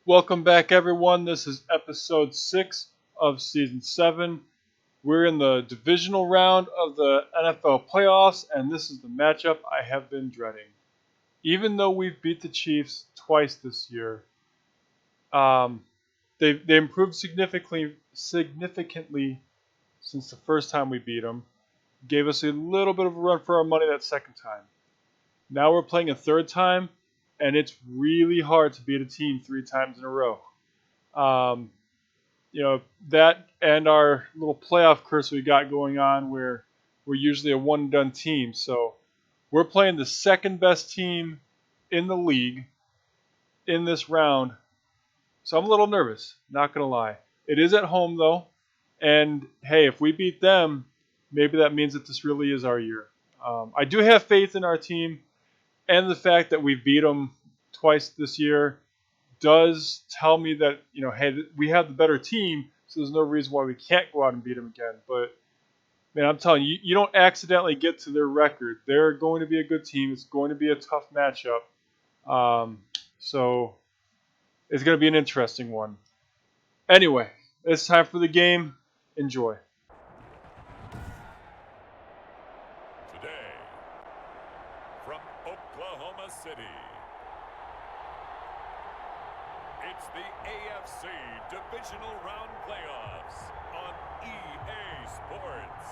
Welcome back, everyone. This is episode 6 of season 7. We're in the divisional round of the NFL playoffs, and this is the matchup I have been dreading. Even though we've beat the Chiefs twice this year, they improved significantly since the first time we beat them. Gave us a little bit of a run for our money that second time. Now we're playing a third time, and it's really hard to beat a team 3 times in a row. Um, that and our little playoff curse we got going on where we're usually a one and done team. So we're playing the second best team in the league in this round. So I'm a little nervous, not going to lie. It is at home though. And hey, if we beat them, maybe that means that this really is our year. I do have faith in our team, and the fact that we beat them twice this year does tell me that, hey, we have the better team, so there's no reason why we can't go out and beat them again. But, man, I'm telling you, you don't accidentally get to their record. They're going to be a good team. It's going to be a tough matchup. So it's going to be an interesting one. Anyway, it's time for the game. Enjoy. Today, from Oklahoma City, it's the AFC Divisional Round Playoffs on EA Sports.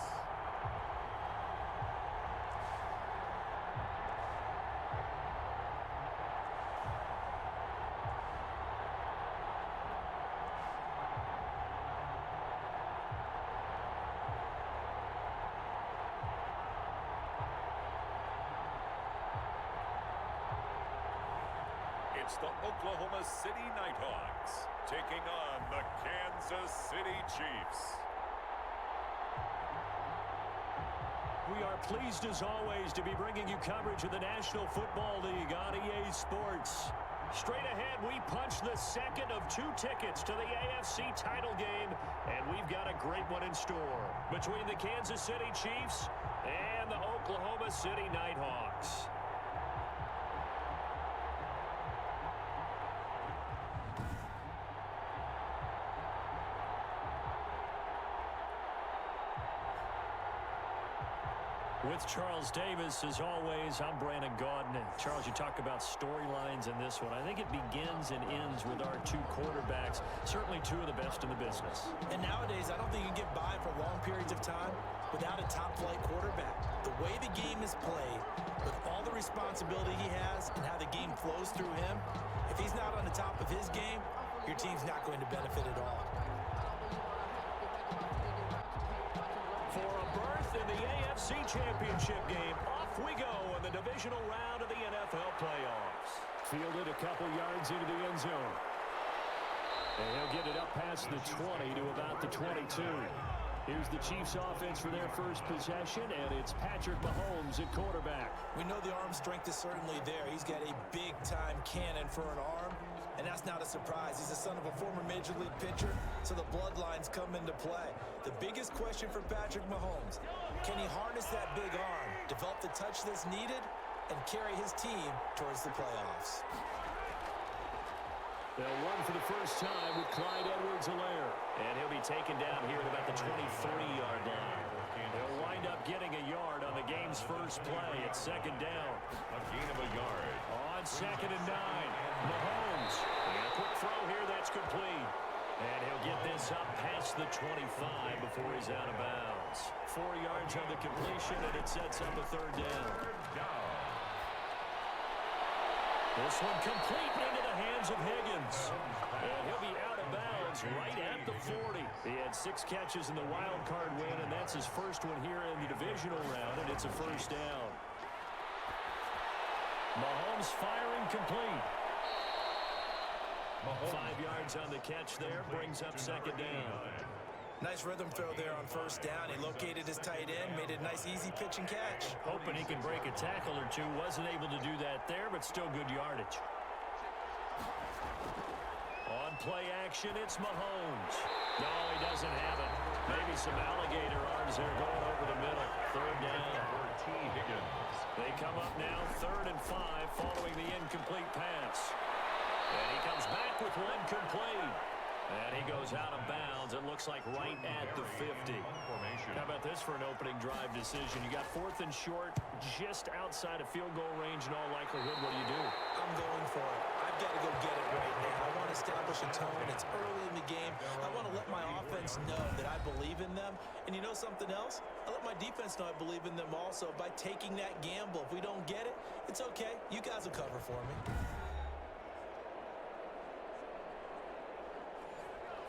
It's the Oklahoma City Nighthawks taking on the Kansas City Chiefs. We are pleased as always to be bringing you coverage of the National Football League on EA Sports. Straight ahead, we punch the second of 2 tickets to the AFC title game, and we've got a great one in store between the Kansas City Chiefs and the Oklahoma City Nighthawks. With Charles Davis, as always, I'm Brandon Gaudin. Charles, you talk about storylines in this one. I think it begins and ends with our 2 quarterbacks, certainly 2 of the best in the business. And nowadays, I don't think you can get by for long periods of time without a top-flight quarterback. The way the game is played, with all the responsibility he has and how the game flows through him, if he's not on the top of his game, your team's not going to benefit at all. For a berth in the AFC Championship game, off we go in the divisional round of the NFL playoffs. Fielded a couple yards into the end zone. And he'll get it up past the 20 to about the 22. Here's the Chiefs offense for their first possession, and it's Patrick Mahomes at quarterback. We know the arm strength is certainly there. He's got a big-time cannon for an arm, and that's not a surprise. He's the son of a former Major League pitcher, so the bloodlines come into play. The biggest question for Patrick Mahomes, can he harness that big arm, develop the touch that's needed, and carry his team towards the playoffs? They'll run for the first time with Clyde Edwards-Helaire. And he'll be taken down here at about the 23-yard line. He'll wind up getting a yard on the game's first play. It's second down. A gain of a yard. On 2nd and 9, Mahomes. And a quick throw here that's complete. And he'll get this up past the 25 before he's out of bounds. 4 yards on the completion, and it sets up a third down. This one complete into the hands of Higgins. And he'll be out of bounds right at the 40. He had 6 catches in the wild card win, and that's his first one here in the divisional round, and it's a first down. Mahomes firing complete. 5 yards on the catch there, brings up second down. Nice rhythm throw there on first down. He located his tight end, made a nice easy pitch and catch. Hoping he can break a tackle or 2. Wasn't able to do that there, but still good yardage. On play action, it's Mahomes. No, he doesn't have it. Maybe some alligator arms there going over the middle. Third down. They come up now, 3rd and 5, following the incomplete pass. And he comes back with one complete. And he goes out of bounds. It looks like right at the 50. How about this for an opening drive decision? You got 4th and short, just outside of field goal range in all likelihood. What do? I'm going for it. I've got to go get it right now. I want to establish a tone. It's early in the game. I want to let my offense know that I believe in them. And you know something else? I let my defense know I believe in them also by taking that gamble. If we don't get it, it's okay. You guys will cover for me.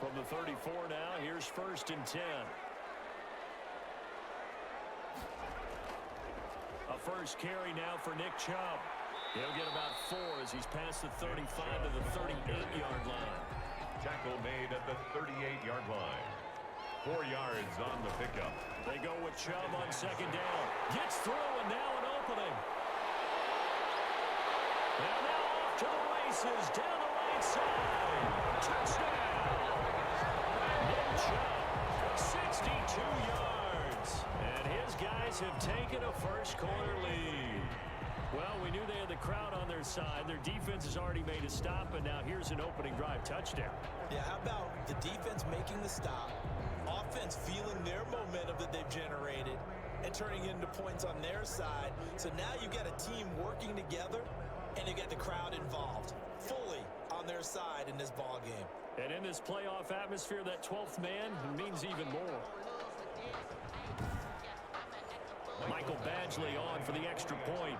From the 34 now, here's 1st and 10. A first carry now for Nick Chubb. He'll get about 4 as he's past the 35 to the 38-yard line. Tackle made at the 38-yard line. 4 yards on the pickup. They go with Chubb on 2nd down. Gets through, and now an opening. And now off to the races down the right side. Touchdown! Nick Chubb, 62 yards. And his guys have taken a first-quarter lead. Well, we knew they had the crowd on their side. Their defense has already made a stop, and now here's an opening drive touchdown. Yeah, how about the defense making the stop, offense feeling their momentum that they've generated, and turning into points on their side. So now you've got a team working together, and you get the crowd involved fully on their side in this ball game. And in this playoff atmosphere, that 12th man means even more. Michael Badgley on for the extra point.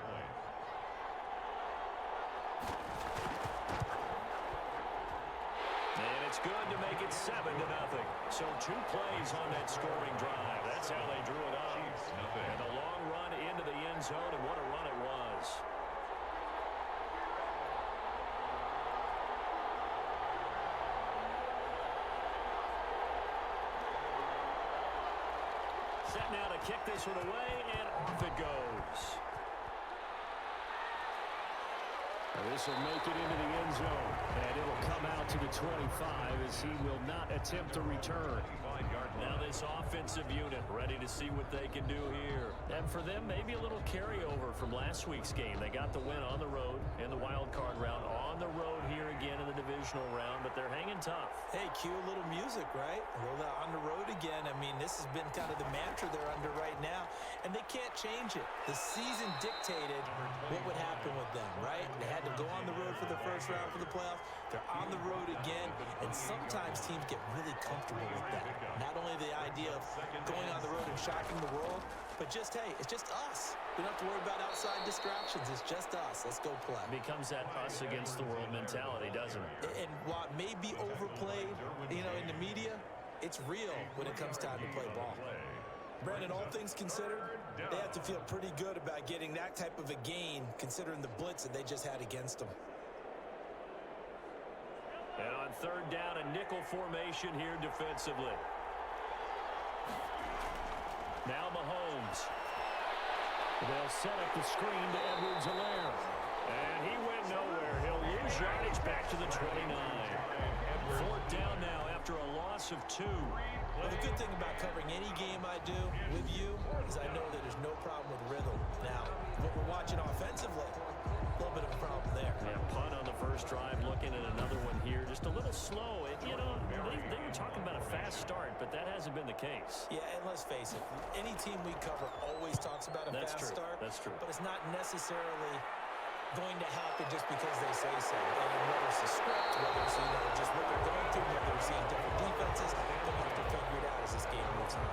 And it's good to make it 7-0. So 2 plays on that scoring drive. That's how they drew it up. And a long run into the end zone, and what a run it was. Set now to kick this one away, and off it goes. This will make it into the end zone, and it'll come out to the 25 as he will not attempt to return. Now this offensive unit ready to see what they can do here. And for them, maybe a little carryover from last week's game. They got the win on the road in the wild card round, on the road here again in the divisional round, but they're hanging tough. Hey, cue a little music, right? Well, they're on the road again. I mean, this has been kind of the mantra they're under right now, and they can't change it. The season dictated what would happen with them, right? They had to go on the road for the first round for the playoffs. They're on the road again, and sometimes teams get really comfortable with that. Not only the idea of going on the road and shocking the world, but just, hey, it's just us. We don't have to worry about outside distractions. It's just us. Let's go play. Becomes that us against the world mentality, doesn't it? And while it may be overplayed, you know, in the media, it's real when it comes time to play ball. Brandon, all things considered, they have to feel pretty good about getting that type of a gain considering the blitz that they just had against them. And on 3rd down, a nickel formation here defensively. Now Mahomes. They'll set up the screen to Edwards-Helaire. And he went nowhere. He'll lose yardage back to the 29. 4th down now after a loss of 2. Well, the good thing about covering any game I do with you is I know that there's no problem with rhythm. Now, what we're watching offensively, a little bit of a problem there. Yeah, punt on the first drive, looking at another one here. Just a little slow. You know, they were talking about a fast start, but that hasn't been the case. Yeah, and let's face it, any team we cover always talks about a fast start. That's true. But it's not necessarily going to happen just because they say so. And whether it's the script, whether it's, you know, just what they're going through, whether they're seeing different defenses, they'll have to figure it out as this game moves on.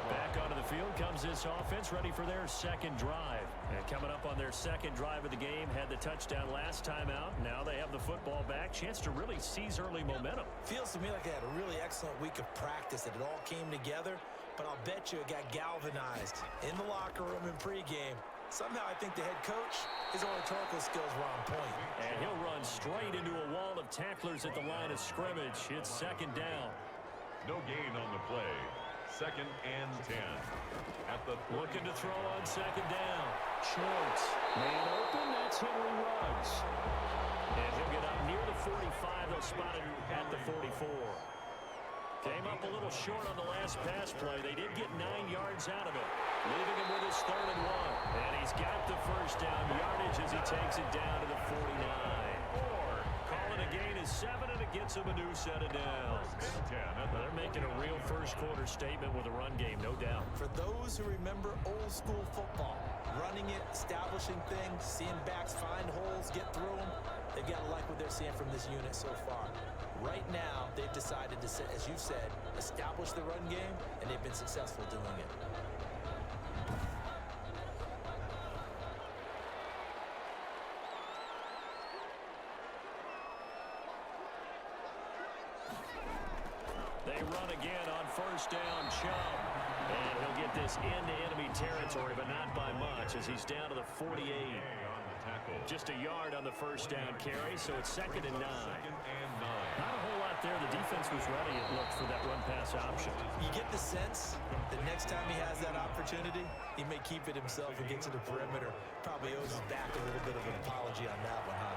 Back onto the field comes this offense, ready for their 2nd drive. And coming up on their 2nd drive of the game, had the touchdown last time out. Now they have the football back. Chance to really seize early momentum. Feels to me like they had a really excellent week of practice, that it all came together. But I'll bet you it got galvanized in the locker room in pregame. Somehow I think the head coach, his oratorical skills were on point. And he'll run straight into a wall of tacklers at the line of scrimmage. It's 2nd down. No gain on the play. 2nd and 10. At the looking to throw on 2nd down. Schwartz. Man open. That's Henry Ruggs. And he'll get up near the 45. They'll spot him at the 44. Came up a little short on the last pass play. They did get 9 yards out of it, leaving him with his 3rd and 1. And he's got the first down yardage as he takes it down to the 49. 7, and it gets them a new set of downs. They're making a real first-quarter statement with a run game, no doubt. For those who remember old-school football, running it, establishing things, seeing backs find holes, get through them, they've got to like what they're seeing from this unit so far. Right now, they've decided to, as you said, establish the run game, and they've been successful doing it. They run again on first down, Chubb. And he'll get this into enemy territory, but not by much, as he's down to the 48. Just a yard on the first down carry, so it's 2nd and 9. Not a whole lot there. The defense was ready, it looked, for that run-pass option. You get the sense that next time he has that opportunity, he may keep it himself and get to the perimeter. Probably owes his back a little bit of an apology on that one, huh?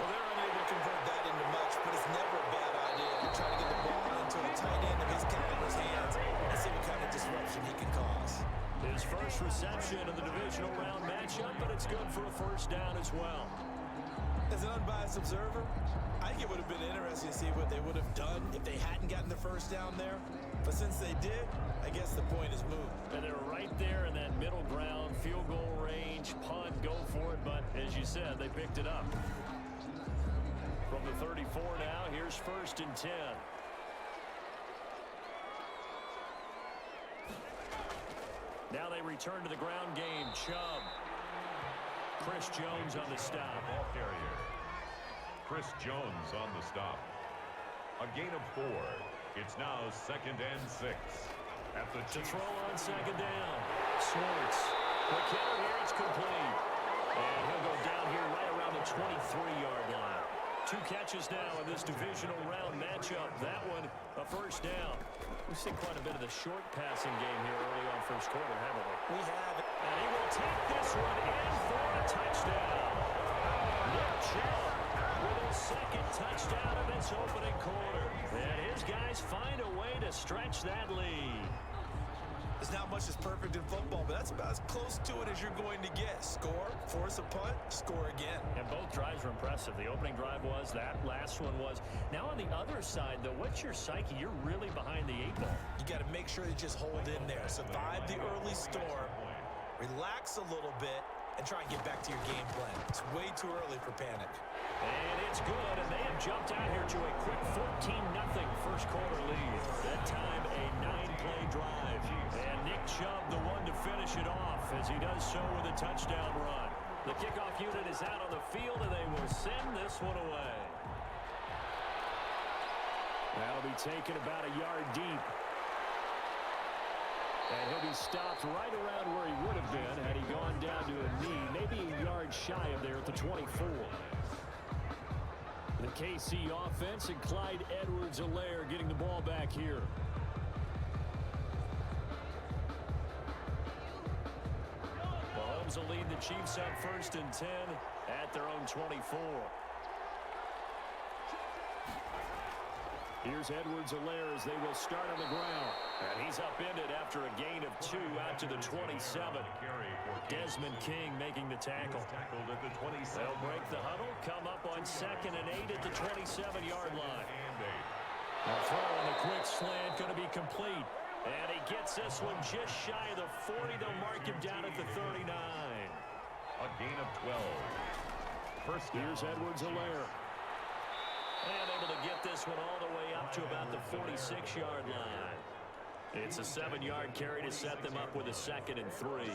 Well, they're unable to convert that into much, but it's never a bad idea to try to get the ball into a tight end of his caliber's hands and see what kind of disruption he can cause. His first reception of the divisional round matchup, but it's good for a first down as well. As an unbiased observer, I think it would have been interesting to see what they would have done if they hadn't gotten the first down there. But since they did, I guess the point is moved. And they're right there in that middle ground, field goal range, punt, go for it. But as you said, they picked it up. From the 34 now, here's 1st and 10. Now they return to the ground game. Chubb. Chris Jones on the stop. Ball carrier. Chris Jones on the stop. A gain of 4. It's now 2nd and 6. At the to throw on 2nd down. Swartz. McKinnon here, it's complete. And he'll go down here right around the 23-yard line. 2 catches now in this divisional round matchup. That one, a first down. We've seen quite a bit of the short passing game here early on first quarter, haven't we? We have. And he will take this one in for a touchdown. Nick Chubb with his 2nd touchdown of this opening quarter. And his guys find a way to stretch that lead. There's not much that's perfect in football, but that's about as close to it as you're going to get. Score, force a punt, score again. And both drives were impressive. The opening drive was, that last one was. Now on the other side, though, what's your psyche? You're really behind the 8 ball. You got to make sure you just hold in there. Survive the early storm, relax a little bit, and try and get back to your game plan. It's way too early for panic. And it's good, and they have jumped out here to a quick 14-0 first quarter lead. That time, a 9-play drive. And Nick Chubb, the one to finish it off, as he does so with a touchdown run. The kickoff unit is out on the field, and they will send this one away. That'll be taken about a yard deep. And he'll be stopped right around where he would have been had he gone down to a knee, maybe a yard shy of there at the 24. The KC offense and Clyde Edwards-Helaire getting the ball back here. Mahomes will lead the Chiefs up 1st and 10 at their own 24. Here's Edwards-Helaire as they will start on the ground. And he's upended after a gain of 2 out to the 27. Desmond King making the tackle. They'll break the huddle, come up on 2nd and 8 at the 27-yard line. A throw on the quick slant going to be complete. And he gets this one just shy of the 40. They'll mark him down at the 39. A gain of 12. First down. Here's Edwards-Helaire. And able to get this one all the way up to about the 46-yard line. It's a 7-yard carry to set them up with a 2nd and 3.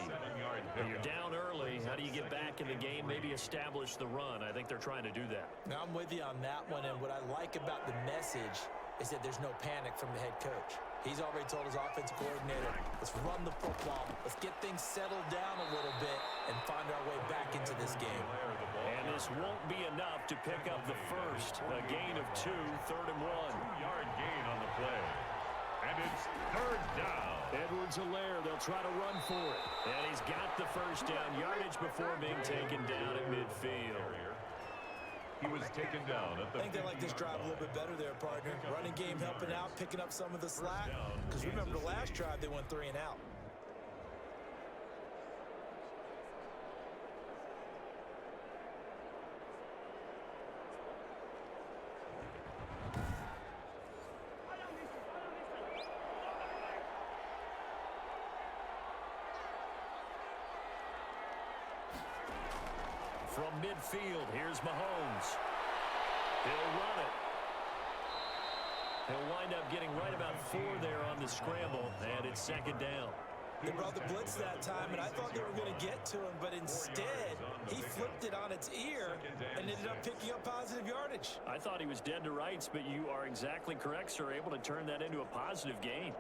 When you're down early, how do you get back in the game, maybe establish the run? I think they're trying to do that. Now I'm with you on that one, and what I like about the message is that there's no panic from the head coach. He's already told his offensive coordinator, let's run the football, let's get things settled down a little bit and find our way back into this game. And this won't be enough to pick up the first. A gain of 2, 3rd and 1. 2-yard gain on the play. And it's 3rd down. Edwards-Helaire, they'll try to run for it. And he's got the first down yardage before being taken down at midfield. He was taken down at the I think they like this drive a little bit better there, partner. Running game helping out, picking up some of the slack. Because remember the last drive, they went 3 and out. From midfield, here's Mahomes. He'll run it. He'll wind up getting right about 4 there on the scramble, and it's second down. They brought the blitz that time, and I thought they were going to get to him, but instead, he flipped it on its ear and ended up picking up positive yardage. I thought he was dead to rights, but you are exactly correct, sir, able to turn that into a positive gain.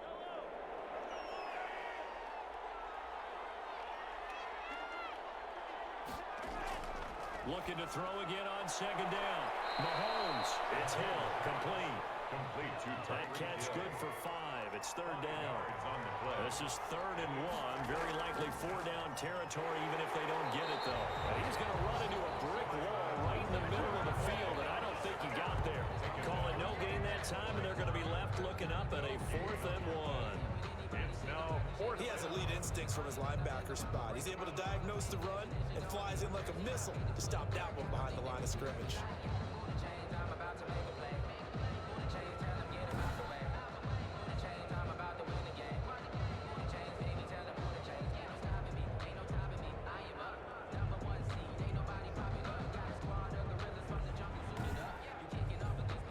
Looking to throw again on second down. Mahomes, it's Hill, complete. That catch good for 5. It's third down. This is 3rd and 1. Very likely 4-down territory, even if they don't get it, though. And he's going to run into a brick wall right in the middle of the field, and I don't think he got there. Calling no gain that time, and they're going to be left looking up at a 4th and 1. It's now 4th. He has elite instincts from his linebacker spot. He's able to diagnose the run and flies in like a missile to stop that one behind the line of scrimmage.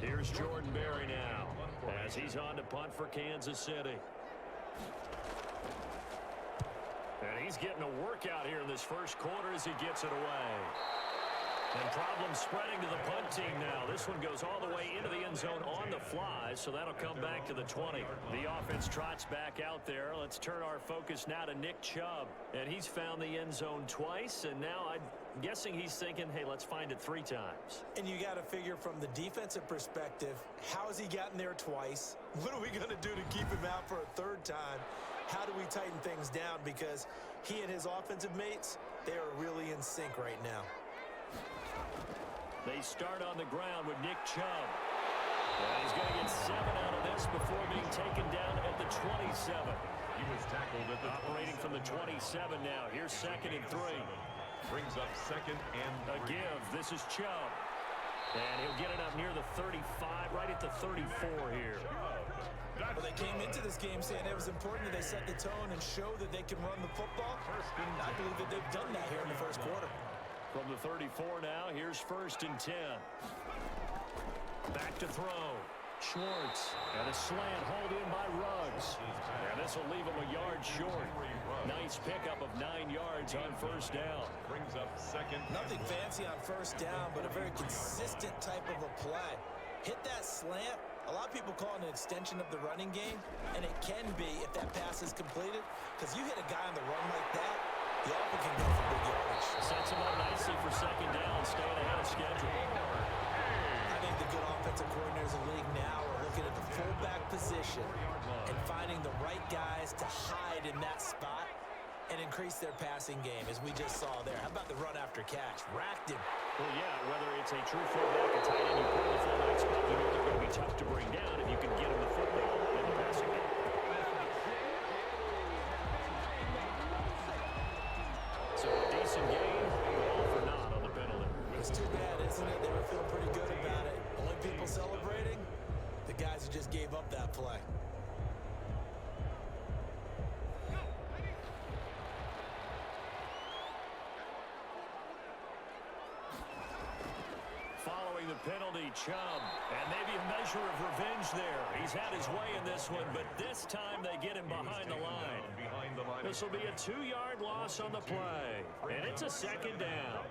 Here's Jordan Berry now as he's on to punt for Kansas City. And he's getting a workout here in this first quarter as he gets it away. And problems spreading to the punt team now. This one goes all the way into the end zone on the fly, so that'll come back to the 20. The offense trots back out there. Let's turn our focus now to Nick Chubb. And he's found the end zone twice, and now I'm guessing he's thinking, hey, let's find it 3 times. And you got to figure from the defensive perspective, how has he gotten there twice? What are we going to do to keep him out for a 3rd time? How do we tighten things down? Because he and his offensive mates, they are really in sync right now. They start on the ground with Nick Chubb. And he's going to get 7 out of this before being taken down at the 27. He was tackled at the Operating from the 27 now. Here's 2nd and 3. Brings up 2nd and 3. A give. This is Chubb. And he'll get it up near the 35, right at the 34 here. Well, they came into this game saying it was important that they set the tone and show that they can run the football. I believe that they've done that here in the first quarter. From the 34 now, here's 1st and 10. Back to throw. Schwartz. And a slant hauled in by Ruggs. And this will leave him a yard short. Nice pickup of 9 yards on 1st down. Brings up 2nd. Nothing fancy on 1st down, but a very consistent type of a play. Hit that slant. A lot of people call it an extension of the running game, and it can be if that pass is completed, because you hit a guy on the run like that, the offense can go for big yardage. Sets him up nicely for 2nd down, staying ahead of schedule. I think the good offensive coordinators in the league now are looking at the fullback position and finding the right guys to hide in that spot and increase their passing game, as we just saw there. How about the run after catch? Racked him. Well, yeah, whether it's a true fullback, a tight end, you put in the fullback spot, you know they're going to be tough to bring down if you can get them the football in the passing game. So a decent game, but all for naught on the penalty. It's too bad, isn't it? They were feeling pretty good about it. Only people celebrating, the guys who just gave up that play. Following the penalty, Chubb, and maybe a measure of revenge there. He's had his way in this one, but this time they get him behind the line. This will be a 2-yard loss on the play, and it's a 2nd down.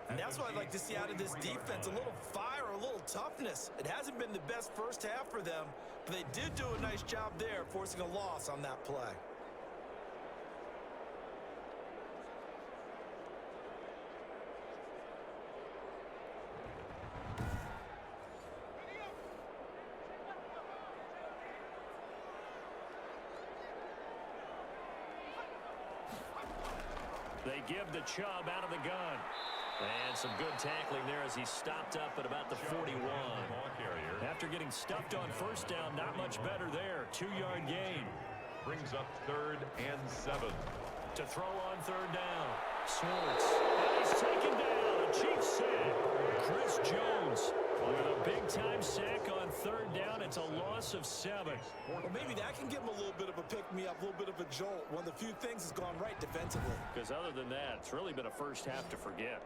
And that's what I'd like to see out of this defense, a little fire, a little toughness. It hasn't been the best first half for them, but they did do a nice job there, forcing a loss on that play. They give the Chubb out of the gun. And some good tackling there as he stopped up at about the 41. After getting stuffed on 1st down, not much better there. 2-yard gain. Brings up 3rd and 7. To throw on 3rd down. Schwartz. And he's taken down. A cheap sack. Chris Jones with a big-time sack on 3rd down. It's a loss of 7. Well, maybe that can give him a little bit of a pick-me-up, a little bit of a jolt. One of the few things has gone right defensively. Because other than that, it's really been a first half to forget.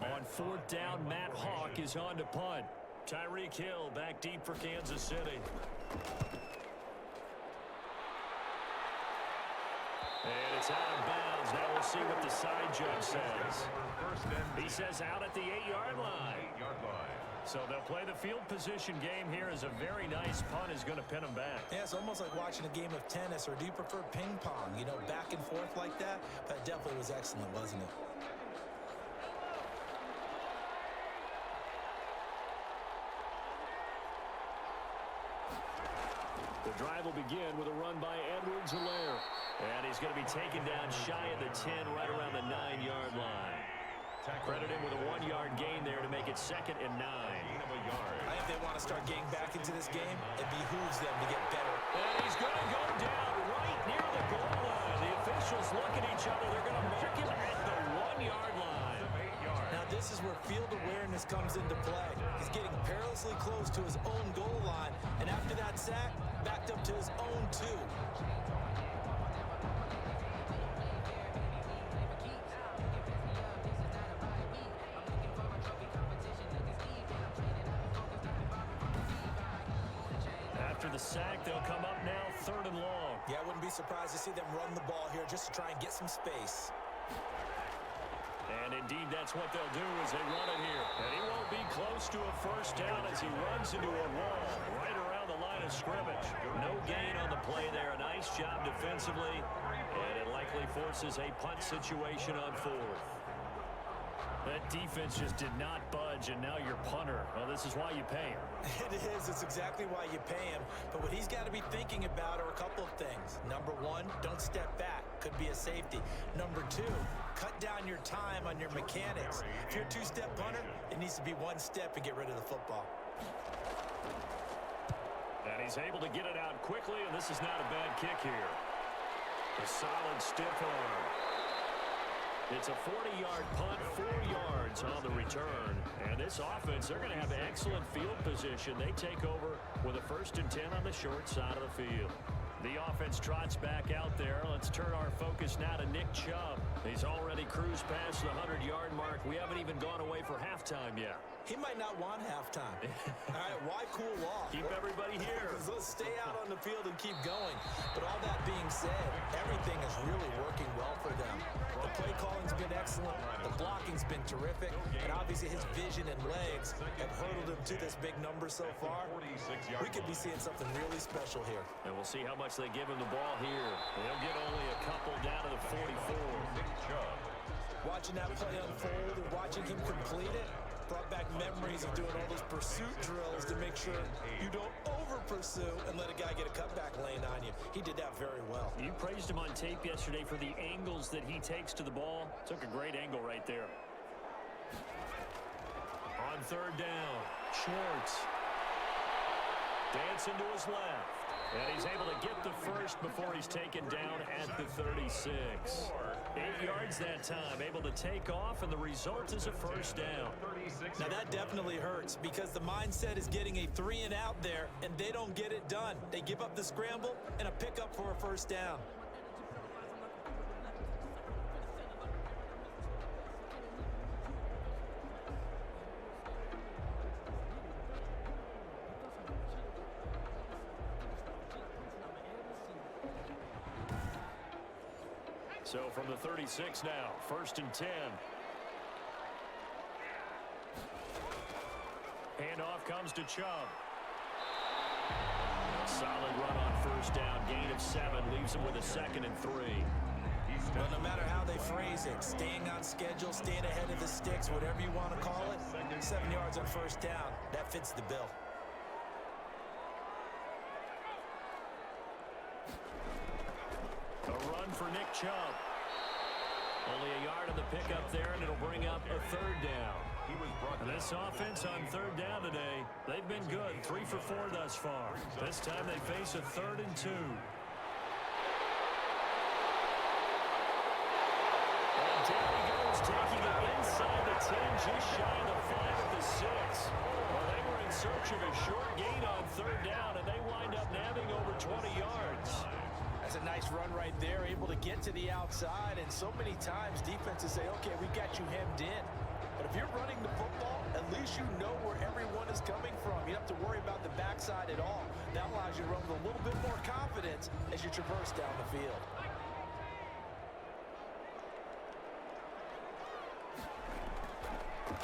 On fourth down, Matt Hawk is on to punt. Tyreek Hill back deep for Kansas City. And it's out of bounds. Now we'll see what the side judge says. He says out at the 8-yard line. So they'll play the field position game here as a very nice punt is going to pin them back. Yeah, it's almost like watching a game of tennis, or do you prefer ping pong? You know, back and forth like that? That definitely was excellent, wasn't it? The drive will begin with a run by Edwards-Helaire. And he's going to be taken down shy of the 10, right around the 9-yard line. Credit him with a 1-yard gain there to make it 2nd and 9. I think they want to start getting back into this game. It behooves them to get better. And he's going to go down right near the goal line. The officials look at each other. They're going to mark him at the 1-yard line. Now this is where field awareness comes into play. He's getting perilously close to his own goal line. And after that sack, backed up to his own 2. After the sack, they'll come up now 3rd and long. Yeah, I wouldn't be surprised to see them run the ball here just to try and get some space. And indeed, that's what they'll do as they run it here. And he won't be close to a first down as he runs into a wall right around the line of scrimmage. No gain on the play there. A nice job defensively. And it likely forces a punt situation on 4th. That defense just did not budge, and now your punter. Well, this is why you pay him. It is. It's exactly why you pay him. But what he's got to be thinking about are a couple of things. Number 1, don't step back. Could be a safety. Number 2, cut down your time on your mechanics. If you're a 2-step punter, it needs to be 1 step and get rid of the football. And he's able to get it out quickly, and this is not a bad kick here. A solid stiff arm. It's a 40-yard punt, 4 yards on the return. And this offense, they're going to have excellent field position. They take over with a 1st and 10 on the short side of the field. The offense trots back out there. Let's turn our focus now to Nick Chubb. He's already cruised past the 100-yard mark. We haven't even gone away for halftime yet. He might not want halftime. All right, why cool off? Keep everybody here. Let's stay out on the field and keep going. But all that being said, everything is really working well for them. The play calling's been excellent. The blocking's been terrific. And obviously his vision and legs have hurdled him to this big number so far. We could be seeing something really special here. And we'll see how much they give him the ball here. They'll get only a couple down to the 44. Watching that play unfold and watching him complete it brought back memories of doing all those pursuit drills to make sure you don't over-pursue and let a guy get a cutback lane on you. He did that very well. You praised him on tape yesterday for the angles that he takes to the ball. Took a great angle right there. On 3rd down, Schwartz. Dancing to his left. And he's able to get the first before he's taken down at the 36. 8 yards that time, able to take off, and the result is a 1st down. Now that definitely hurts because the mindset is getting a 3-and-out there, and they don't get it done. They give up the scramble and a pickup for a 1st down. So from the 36 now, 1st and 10. Handoff comes to Chubb. Solid run on 1st down, gain of 7, leaves him with a 2nd and 3. Well, no matter how they phrase it, staying on schedule, staying ahead of the sticks, whatever you want to call it, 7 yards on 1st down, that fits the bill. A run for Nick Chubb. Only a yard on the pickup there, and it'll bring up a 3rd down. And this offense on 3rd down today, they've been good. 3 for 4 thus far. This time they face a 3rd and 2. And down he goes, taking it inside the in just shy of the 5 at the 6. Well, they were in search of a short gain on third down, and they wind up nabbing over 20 yards. That's a nice run right there, able to get to the outside, and so many times defenses say, okay, we got you hemmed in. But if you're running the football, at least you know where everyone is coming from. You don't have to worry about the backside at all. That allows you to run with a little bit more confidence as you traverse down the field.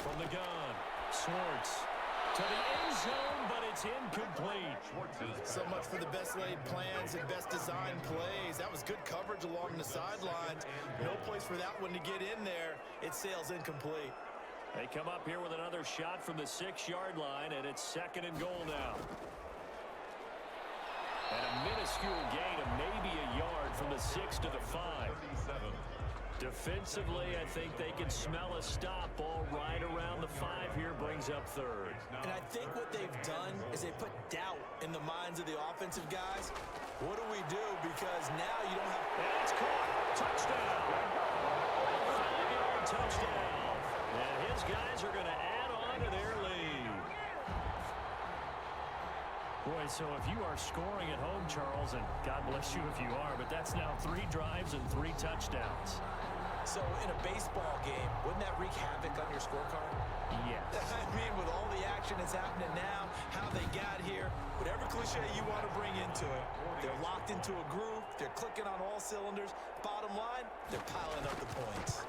From the gun, Schwartz to the end zone, but it's incomplete. So much for the best laid plans and best designed plays. That was good coverage along the sidelines. No place for that one to get in there. It sails incomplete. They come up here with another shot from the 6-yard line, and it's 2nd and goal now. And a minuscule gain of maybe a yard from the 6 to the 5. Defensively, I think they can smell a stop. Ball right around the 5 here, brings up 3rd. And I think what they've done is they put doubt in the minds of the offensive guys. What do we do? Because now you don't have... And it's caught. Touchdown. 5-yard touchdown. And his guys are going to add on to their lead. Boy, so if you are scoring at home, Charles, and God bless you if you are, but that's now 3 drives and 3 touchdowns. So in a baseball game, wouldn't that wreak havoc on your scorecard? Yes. I mean, with all the action that's happening now, how they got here, whatever cliche you want to bring into it, they're locked into a groove, they're clicking on all cylinders. Bottom line, they're piling up the points.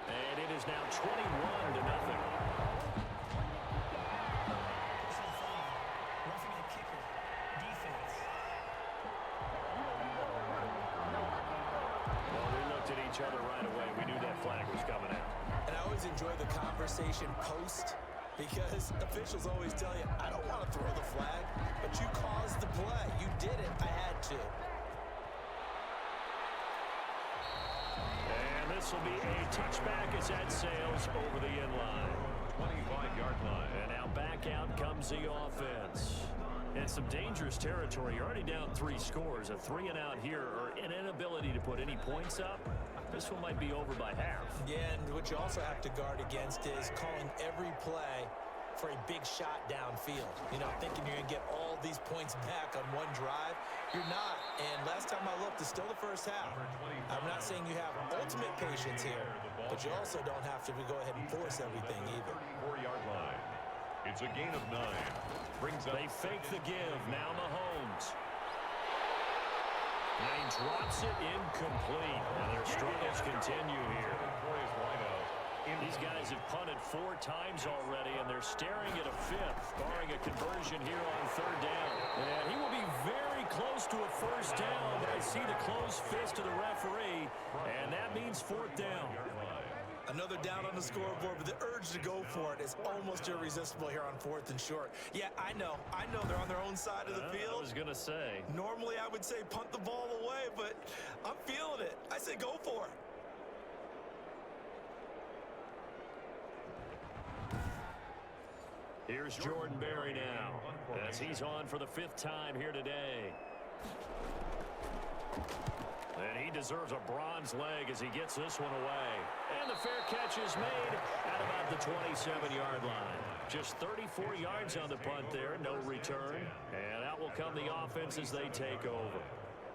And it is now 21-0. Other right away. We knew that flag was coming out. And I always enjoy the conversation post because officials always tell you, I don't want to throw the flag, but you caused the play. You did it. I had to. And this will be a touchback as that sails over the end line. 25-yard line. And now back out comes the offense. And some dangerous territory. You're already down 3 scores. A 3-and-out here, or an inability to put any points up. This one might be over by half. Yeah, and what you also have to guard against is calling every play for a big shot downfield. You know, thinking you're going to get all these points back on one drive. You're not. And last time I looked, it's still the first half. I'm not saying you have ultimate patience here, but you also don't have to go ahead and force everything either. 34-yard line. It's a gain of 9. They fake the give. Now Mahomes. And he drops it incomplete. And their struggles continue here. These guys have punted 4 times already, and they're staring at a 5th, barring a conversion here on 3rd down. And he will be very close to a 1st down, but I see the closed fist of the referee, and that means 4th down. Another down on the scoreboard, but the urge to go for it is almost irresistible here on 4th and short. Yeah, I know they're on their own side of the field. I was going to say. Normally I would say punt the ball away, but I'm feeling it. I say go for it. Here's Jordan Berry now, as he's on for the 5th time here today. And he deserves a bronze leg as he gets this one away. And the fair catch is made at about the 27-yard line. Just 34 yards on the punt there, no return. And out will come the offense as they take over.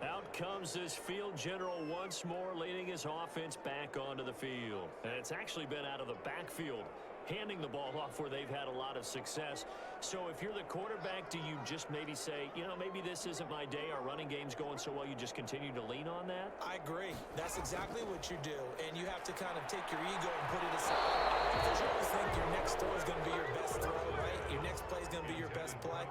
Out comes this field general once more, leading his offense back onto the field. And it's actually been out of the backfield, handing the ball off where they've had a lot of success. So if you're the quarterback, do you just maybe say, you know, maybe this isn't my day, our running game's going so well, you just continue to lean on that? I agree. That's exactly what you do. And you have to kind of take your ego and put it aside. Because you always think your next throw is going to be your best throw, right? Your next play is going to be your best play.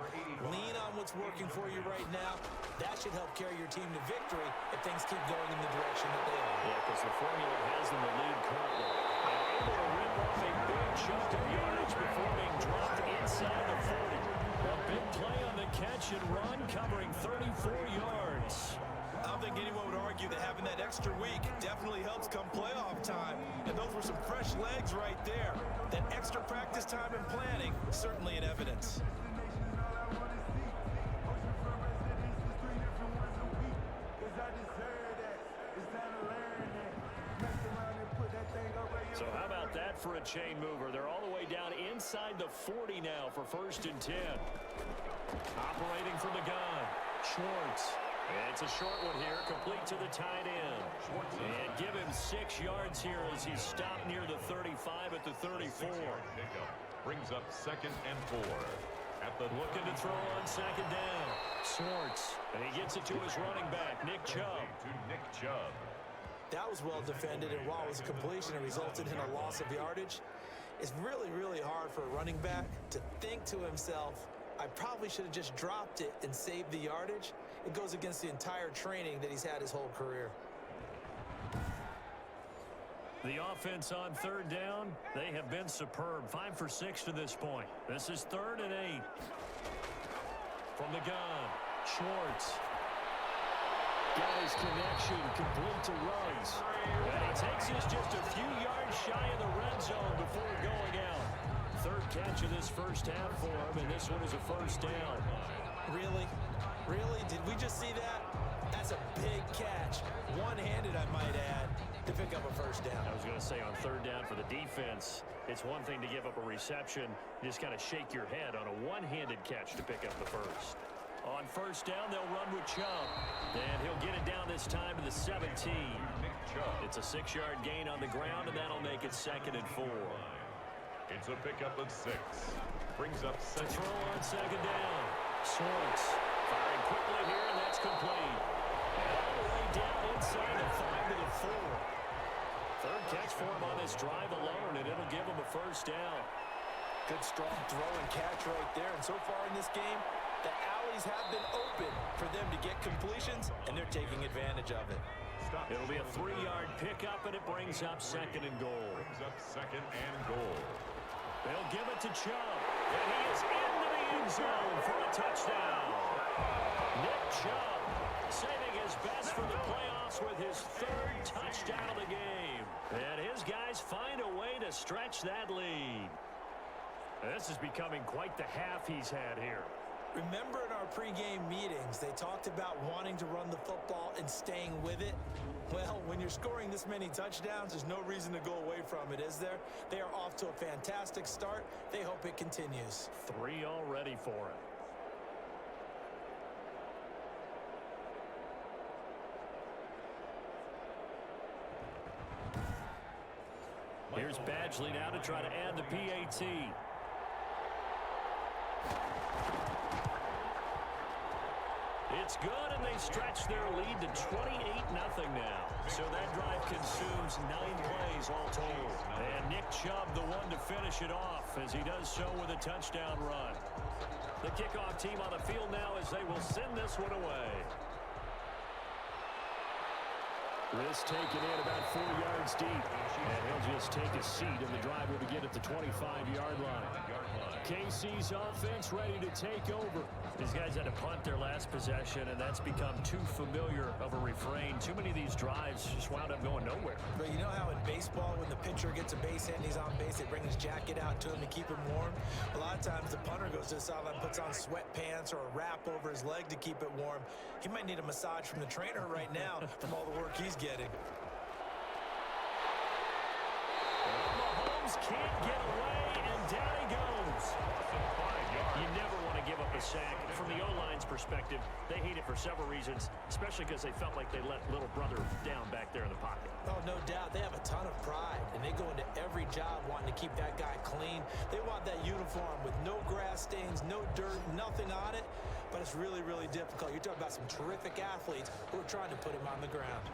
Lean on what's working for you right now. That should help carry your team to victory if things keep going in the direction that they are. Yeah, because the formula has them the lead currently. And able to rip off a big chunk of yardage before being dropped inside the 40. A big play on the catch and run, covering 34 yards. I don't think anyone would argue that having that extra week definitely helps come playoff time. And those were some fresh legs right there. That extra practice time and planning, certainly in evidence. So how about that for a chain mover. They're all the way down inside the 40 now for 1st and 10. Operating from the gun, Schwartz. It's a short one here, complete to the tight end. And give him 6 yards here as he's stopped near the 35 at the 34. Brings up 2nd and 4. Looking to throw on 2nd down. Schwartz. And he gets it to his running back, Nick Chubb. That was well defended, and while it was a completion, it resulted in a loss of yardage. It's really, really hard for a running back to think to himself, I probably should have just dropped it and saved the yardage. It goes against the entire training that he's had his whole career. The offense on 3rd down, they have been superb. 5 for 6 to this point. This is 3rd and 8. From the gun, Schwartz. Got his connection, complete to Ruggs. And he takes us just a few yards shy of the red zone before going out. 3rd catch of this first half for him, and this one is a 1st down. Really? Really? Did we just see that? That's a big catch. One-handed, I might add, to pick up a 1st down. I was going to say on 3rd down for the defense, it's one thing to give up a reception. You just kind of shake your head on a one-handed catch to pick up the 1st. On 1st down, they'll run with Chubb. And he'll get it down this time to the 17. It's a 6-yard gain on the ground, and that'll make it 2nd and 4. It's a pickup of 6. Brings up 6. To throw on 2nd down. Schwartz firing quickly here, and that's complete. And all the way down inside the 5 to the 4. 3rd catch for him on this drive alone, and it'll give him a 1st down. Good strong throw and catch right there. And so far in this game, the alleys have been open for them to get completions, and they're taking advantage of it. It'll be a 3-yard pickup, and it brings up 2nd and goal. Brings up 2nd and goal. They'll give it to Chubb, and he is into the end zone for a touchdown. Nick Chubb saving his best for the playoffs with his 3rd touchdown of the game. And his guys find a way to stretch that lead. This is becoming quite the half he's had here. Remember in our pregame meetings, they talked about wanting to run the football and staying with it? Well, when you're scoring this many touchdowns, there's no reason to go away from it, is there? They are off to a fantastic start. They hope it continues. 3 already for him. Here's Badgley now to try to add the PAT. It's good, and they stretch their lead to 28-0 now. So that drive consumes 9 plays all told. And Nick Chubb, the one to finish it off, as he does so with a touchdown run. The kickoff team on the field now as they will send this one away. This taken in about 4 yards deep. And he'll just take a seat, and the drive will begin at the 25-yard line. KC's offense ready to take over. These guys had to punt their last possession, and that's become too familiar of a refrain. Too many of these drives just wound up going nowhere. But you know how in baseball, when the pitcher gets a base hit and he's on base, they bring his jacket out to him to keep him warm? A lot of times the punter goes to the sideline, puts on sweatpants or a wrap over his leg to keep it warm. He might need a massage from the trainer right now from all the work he's getting. Mahomes can't get away, and down he goes. You never want to give up a sack. From the O-line's perspective, they hate it for several reasons, especially because they felt like they let little brother down back there in the pocket. Oh, no doubt. They have a ton of pride, and they go into every job wanting to keep that guy clean. They want that uniform with no grass stains, no dirt, nothing on it, but it's really, really difficult. You're talking about some terrific athletes who are trying to put him on the ground.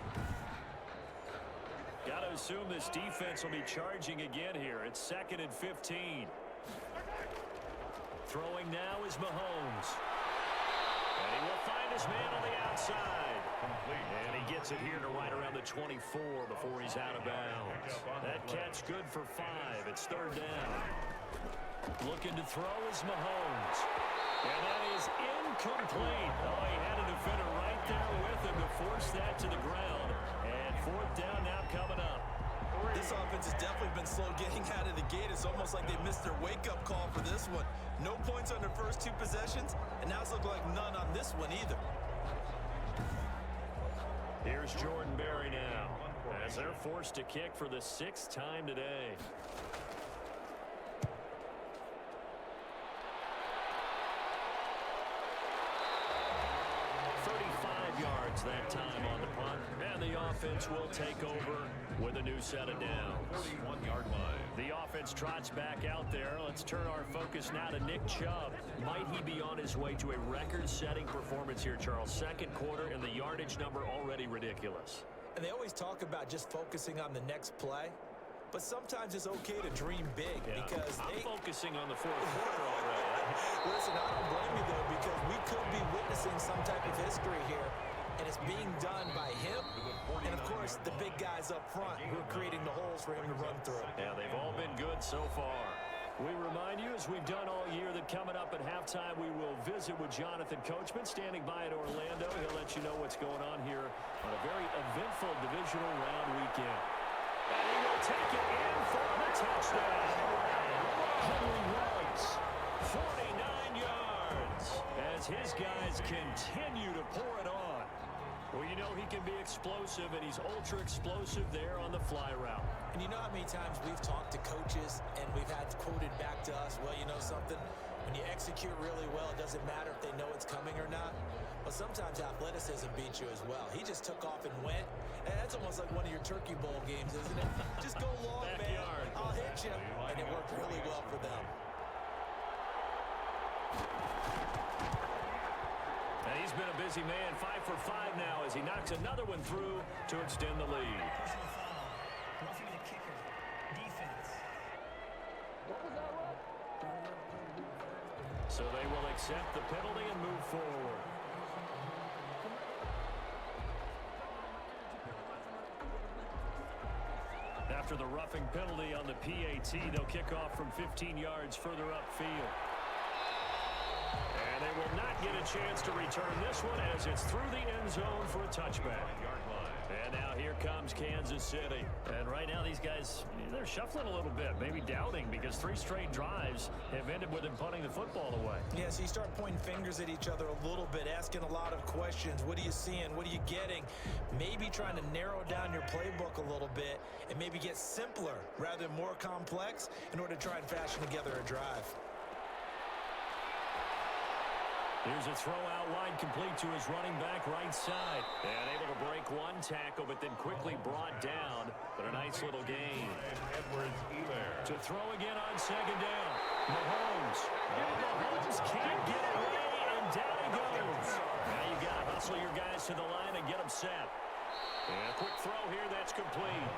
Got to assume this defense will be charging again here. It's 2nd and 15. Throwing now is Mahomes. And he will find his man on the outside. And he gets it here to right around the 24 before he's out of bounds. That catch good for 5. It's 3rd down. Looking to throw is Mahomes. And that is incomplete. Oh, he had a defender right there with him to force that to the ground. And 4th down now coming up. This offense has definitely been slow getting out of the gate. It's almost like they missed their wake-up call for this one. No points on their first 2 possessions, and now it's looking like none on this one either. Here's Jordan Berry now. As they're forced to kick for the 6th time today. Yards that time on the punt, and the offense will take over with a new set of downs. 31-yard line. The offense trots back out there. Let's turn our focus now to Nick Chubb. Might he be on his way to a record-setting performance here, Charles? Second quarter, and the yardage number already ridiculous. And they always talk about just focusing on the next play, but sometimes it's okay to dream big because I'm focusing on the fourth quarter already. Listen, I don't blame you, though, because we could be witnessing some type of history here, and it's being done by him and, of course, the big guys up front who are creating the holes for him to run through. Yeah, they've all been good so far. We remind you, as we've done all year, that coming up at halftime, we will visit with Jonathan Coachman standing by at Orlando. He'll let you know what's going on here on a very eventful divisional round weekend. And he will take it in for the touchdown. Henry Ruggs, 49 yards, as his guys continue to pour it on. Well, you know he can be explosive, and he's ultra-explosive there on the fly route. And you know how many times we've talked to coaches and we've had quoted back to us, well, you know something? When you execute really well, it doesn't matter if they know it's coming or not. But sometimes athleticism beats you as well. He just took off and went. And that's almost like one of your Turkey Bowl games, isn't it? Just go long, man. I'll hit you. And it worked really well for them. And he's been a busy man, 5 for 5 now as he knocks another one through to extend the lead. Roughing the kicker. Defense. So they will accept the penalty and move forward. After the roughing penalty on the PAT, they'll kick off from 15 yards further upfield. And they will not get a chance to return this one as it's through the end zone for a touchback. And now here comes Kansas City. And right now these guys, they're shuffling a little bit, maybe doubting, because 3 straight drives have ended with them punting the football away. Yeah, so you start pointing fingers at each other a little bit, asking a lot of questions. What are you seeing? What are you getting? Maybe trying to narrow down your playbook a little bit and maybe get simpler rather than more complex in order to try and fashion together a drive. Here's a throw out wide, complete to his running back right side. And able to break one tackle, but then quickly brought down. But a nice little gain. To throw again on second down. Mahomes. And Mahomes can't get away, and down he goes. Now you got to hustle your guys to the line and get them set. And a quick throw here, that's complete.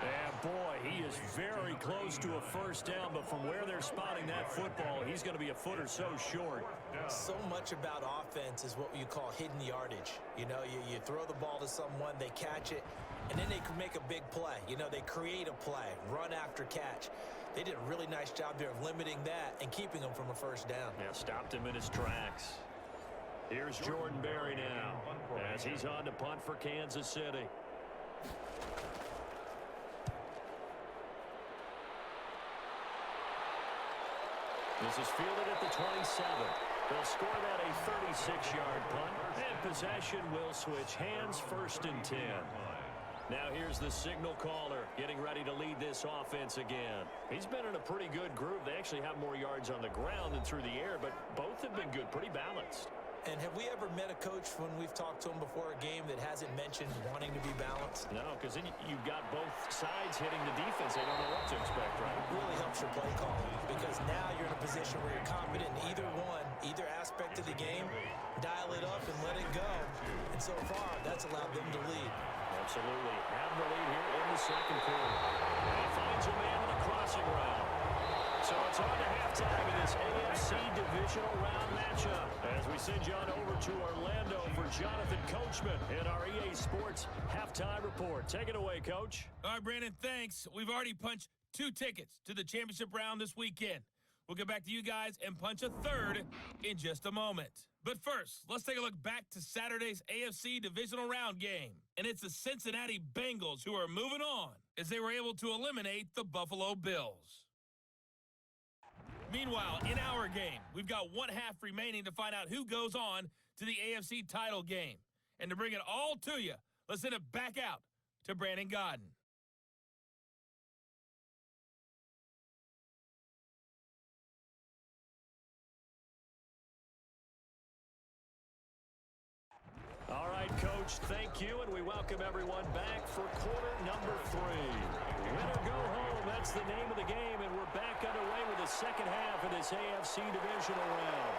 And boy, he is very close to a first down, but from where they're spotting that football, he's going to be a foot or so short. So much about offense is what you call hidden yardage. You know, you throw the ball to someone, they catch it, and then they can make a big play. You know, they create a play, run after catch. They did a really nice job there of limiting that and keeping them from a first down. Yeah, stopped him in his tracks. Here's Jordan Berry now as he's on to punt for Kansas City. This is fielded at the 27. They'll score that a 36-yard punt, and possession will switch hands, 1st and 10. Now here's the signal caller getting ready to lead this offense again. He's been in a pretty good group. They actually have more yards on the ground than through the air, but both have been good, pretty balanced. And have we ever met a coach when we've talked to him before a game that hasn't mentioned wanting to be balanced? No, because then you've got both sides hitting the defense. They don't know what to expect, right? It really helps your play calling because now you're in a position where you're confident in either one, either aspect of the game, dial it up and let it go. And so far, that's allowed them to lead. Absolutely. Have the lead here in the second quarter. And he finds a man in the crossing route. So it's on to halftime in this AFC Divisional Round matchup as we send you on over to Orlando for Jonathan Coachman in our EA Sports Halftime Report. Take it away, Coach. All right, Brandon, thanks. We've already punched 2 tickets to the championship round this weekend. We'll get back to you guys and punch a 3rd in just a moment. But first, let's take a look back to Saturday's AFC Divisional Round game. And it's the Cincinnati Bengals who are moving on as they were able to eliminate the Buffalo Bills. Meanwhile, in our game, we've got 1 half remaining to find out who goes on to the AFC title game. And to bring it all to you, let's send it back out to Brandon Godden. Coach. Thank you, and we welcome everyone back for quarter number 3. Win or go home, that's the name of the game, and we're back underway with the second half of this AFC Divisional Round.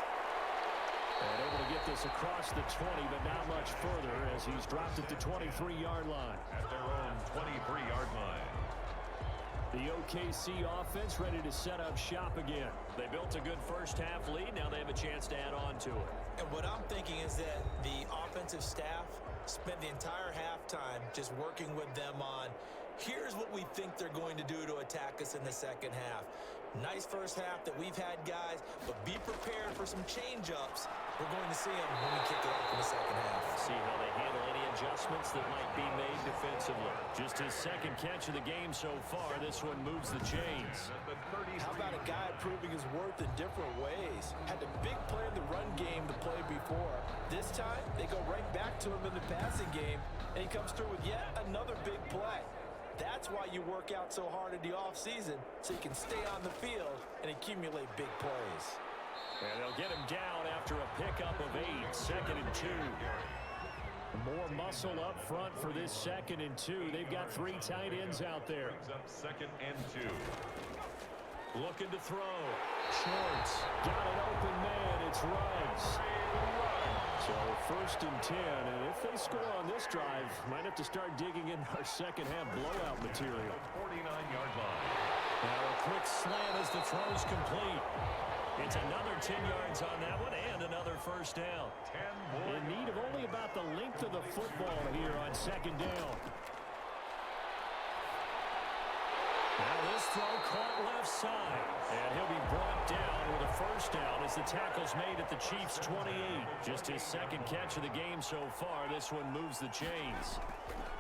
And able to get this across the 20, but not much further as he's dropped it to 23-yard line. At their own 23-yard line. The OKC offense ready to set up shop again. They built a good first half lead. Now they have a chance to add on to it. And what I'm thinking is that the offensive staff spent the entire halftime just working with them on, here's what we think they're going to do to attack us in the second half. Nice first half that we've had, guys, but be prepared for some change-ups. We're going to see them when we kick it off in the second half. See how they handle any adjustments that might be made defensively. Just his second catch of the game so far. This one moves the chains. How about a guy proving his worth in different ways? Had a big play in the run game to play before. This time, they go right back to him in the passing game, and he comes through with yet another big play. That's why you work out so hard in the offseason, so you can stay on the field and accumulate big plays. And they'll get him down after a pickup of 8, 2nd and 2. More muscle up front for this 2nd and 2. They've got 3 tight ends out there. Brings up 2nd and 2. Looking to throw. Shorts. Got an open man. It's Ruggs. So 1st and 10. And if they score on this drive, might have to start digging in our second half blowout material. 49-yard line. Now a quick slant as the throw's complete. It's another 10 yards on that one and another first down. 10 more. In need of only about the length of the football here on 2nd down. Now this throw caught left side. And he'll be brought down with a first down as the tackle's made at the Chiefs' 28. Just his 2nd catch of the game so far. This one moves the chains.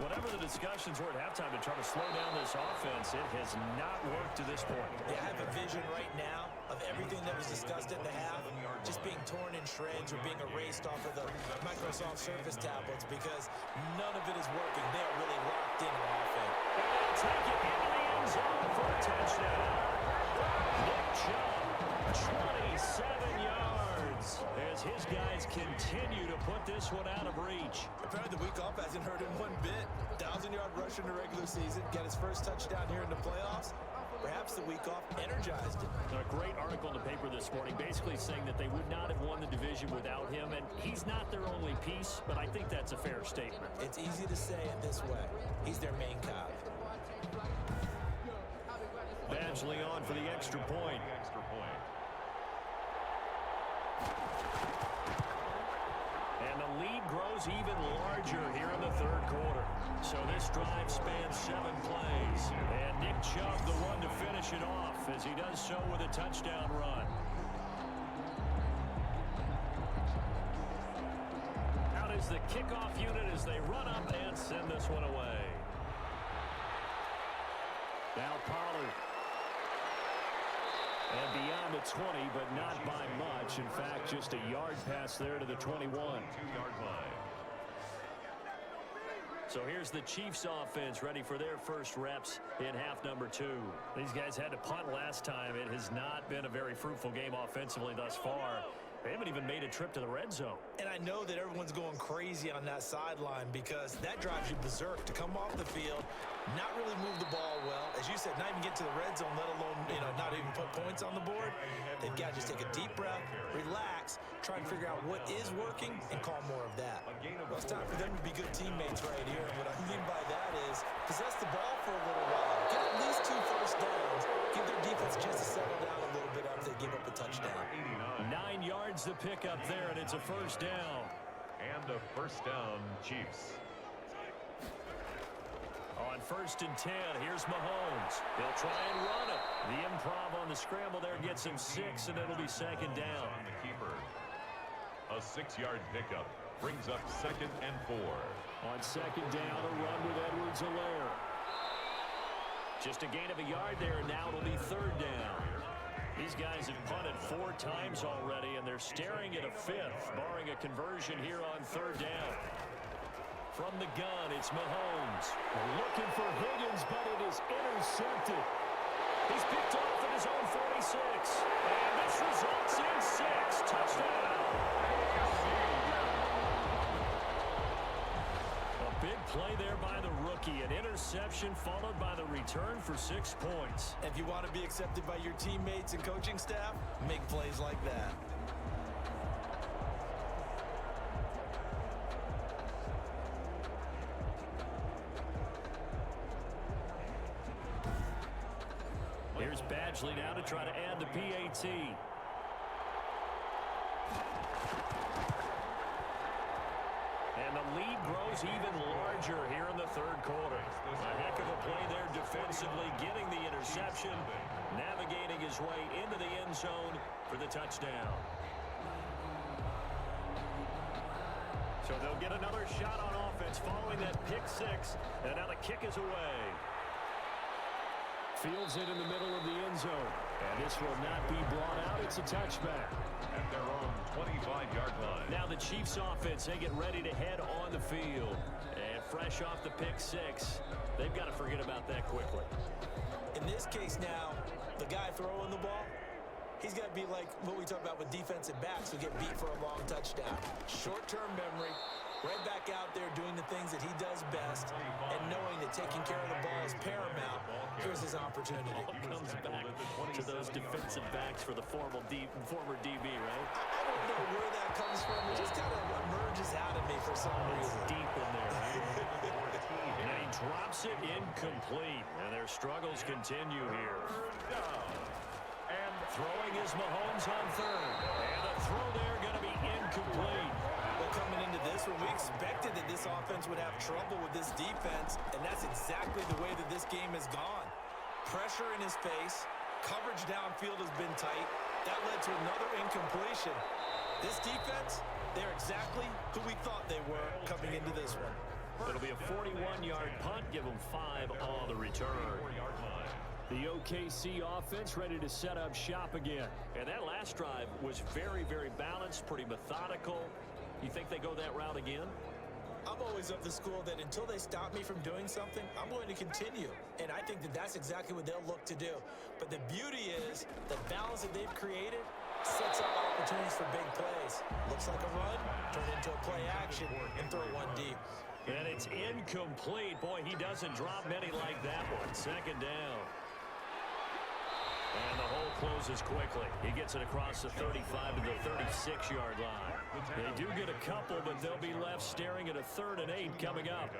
Whatever the discussions were at halftime to try to slow down this offense, it has not worked to this point. Yeah, I have a vision right now of everything that was discussed at the half just being torn in shreds or being erased off of the Microsoft Surface tablets because none of it is working. They are really locked in on offense. And they'll take it into the end zone for a touchdown. Nick Chubb, 27 yards, as his guys continue to put this one out of reach. Apparently the week off hasn't hurt him one bit. 1,000-yard rush in the regular season, got his first touchdown here in the playoffs. Perhaps the week off energized him. A great article in the paper this morning basically saying that they would not have won the division without him, and he's not their only piece, but I think that's a fair statement. It's easy to say it this way. He's their main cog. Badgley on for the extra point. And the lead grows even larger here in the 3rd quarter. So this drive spans 7 plays. And Nick Chubb, the one to finish it off, as he does so with a touchdown run. Out is the kickoff unit as they run up and send this one away. Now Pollard. And beyond the 20, but not by much. In fact, just a yard pass there to the 21. 2-yard line. So here's the Chiefs offense ready for their first reps in half number 2. These guys had to punt last time. It has not been a very fruitful game offensively thus far. They haven't even made a trip to the red zone. And I know that everyone's going crazy on that sideline because that drives you berserk to come off the field, not really move the ball well. As you said, not even get to the red zone, let alone, not even put points on the board. They've got to just take a deep breath, relax, try and figure out what is working, and call more of that. Well, it's time for them to be good teammates right here. And what I mean by that is possess the ball for a little while. Get at least 2 first downs. Give their defense a chance to settle down a little bit after they give up a touchdown. 9 yards to pick up there, and it's a first down. And a first down, Chiefs. On 1st and 10, here's Mahomes. He'll try and run it. The improv on the scramble there gets him 6, and it'll be 2nd down. On the keeper. A 6-yard pickup brings up 2nd and 4. On 2nd down, a run with Edwards-Helaire. Just a gain of a yard there, and now it'll be 3rd down. These guys have punted 4 times already, and they're staring at a 5th, barring a conversion here on 3rd down. From the gun, it's Mahomes. Looking for Higgins, but it is intercepted. He's picked off at his own 46. And this results in 6. Touchdown. interception followed by the return for 6 points. If you want to be accepted by your teammates and coaching staff, make plays like that. Here's Badgley now to try to add the PAT. And the lead grows even larger here in the third quarter. A heck of a play there defensively, getting the interception, navigating his way into the end zone for the touchdown. So they'll get another shot on offense following that pick six, and now the kick is away. Fields it in the middle of the end zone, and this will not be brought out. It's a touchback. At their own 25-yard line. Now the Chiefs offense, they get ready to head on the field. And fresh off the pick six, they've got to forget about that quickly. In this case now, the guy throwing the ball, he's got to be like what we talk about with defensive backs who get beat for a long touchdown. Short-term memory, right back out there doing the things that he does best, and knowing that taking care of the ball is paramount. Here's his opportunity. All comes back to those defensive backs for the former DB, right? I don't know where that comes from. It just kind of emerges out of me for some It's reason. deep in there, right? And he drops it incomplete. And their struggles continue here. And throwing is Mahomes on third. And the throw there going to be incomplete. Well, coming into this one, we expected that this offense would have trouble with this defense, and that's exactly the way that this game has gone. Pressure in his face, coverage downfield has been tight. That led to another incompletion. This defense, they're exactly who we thought they were coming into this one. It'll be a 41-yard punt, give them 5 on the return. The OKC offense ready to set up shop again. And that last drive was very, very balanced, pretty methodical. You think they go that route again? I'm always of the school that until they stop me from doing something, I'm going to continue. And I think that that's exactly what they'll look to do. But the beauty is the balance that they've created sets up opportunities for big plays. Looks like a run, turn into a play action, and throw one deep. And it's incomplete. Boy, he doesn't drop many like that one. Second down. And the hole closes quickly. He gets it across the 35 to the 36-yard line. They do get a couple, but they'll be left staring at a 3rd and 8 coming up.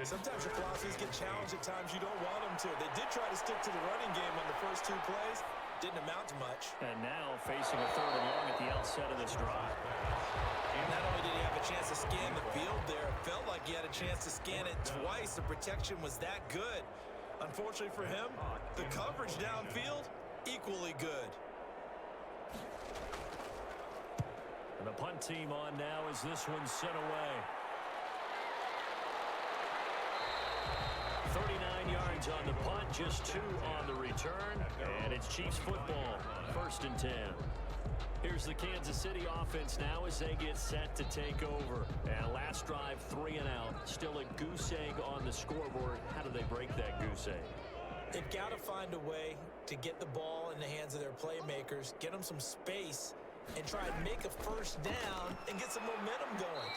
Sometimes your philosophies get challenged at times you don't want them to. They did try to stick to the running game on the first 2 plays. Didn't amount to much. And now facing a 3rd and long at the outset of this drive. And not only did he have a chance to scan the field there, it felt like he had a chance to scan it twice. The protection was that good. Unfortunately for him, the coverage downfield, equally good. And the punt team on now as this one's sent away. 39 yards on the punt, just 2 on the return. And it's Chiefs football, 1st and 10. Here's the Kansas City offense now as they get set to take over. And last drive, 3 and out. Still a goose egg on the scoreboard. How do they break that goose egg? They've got to find a way to get the ball in the hands of their playmakers, get them some space, and try and make a first down and get some momentum going.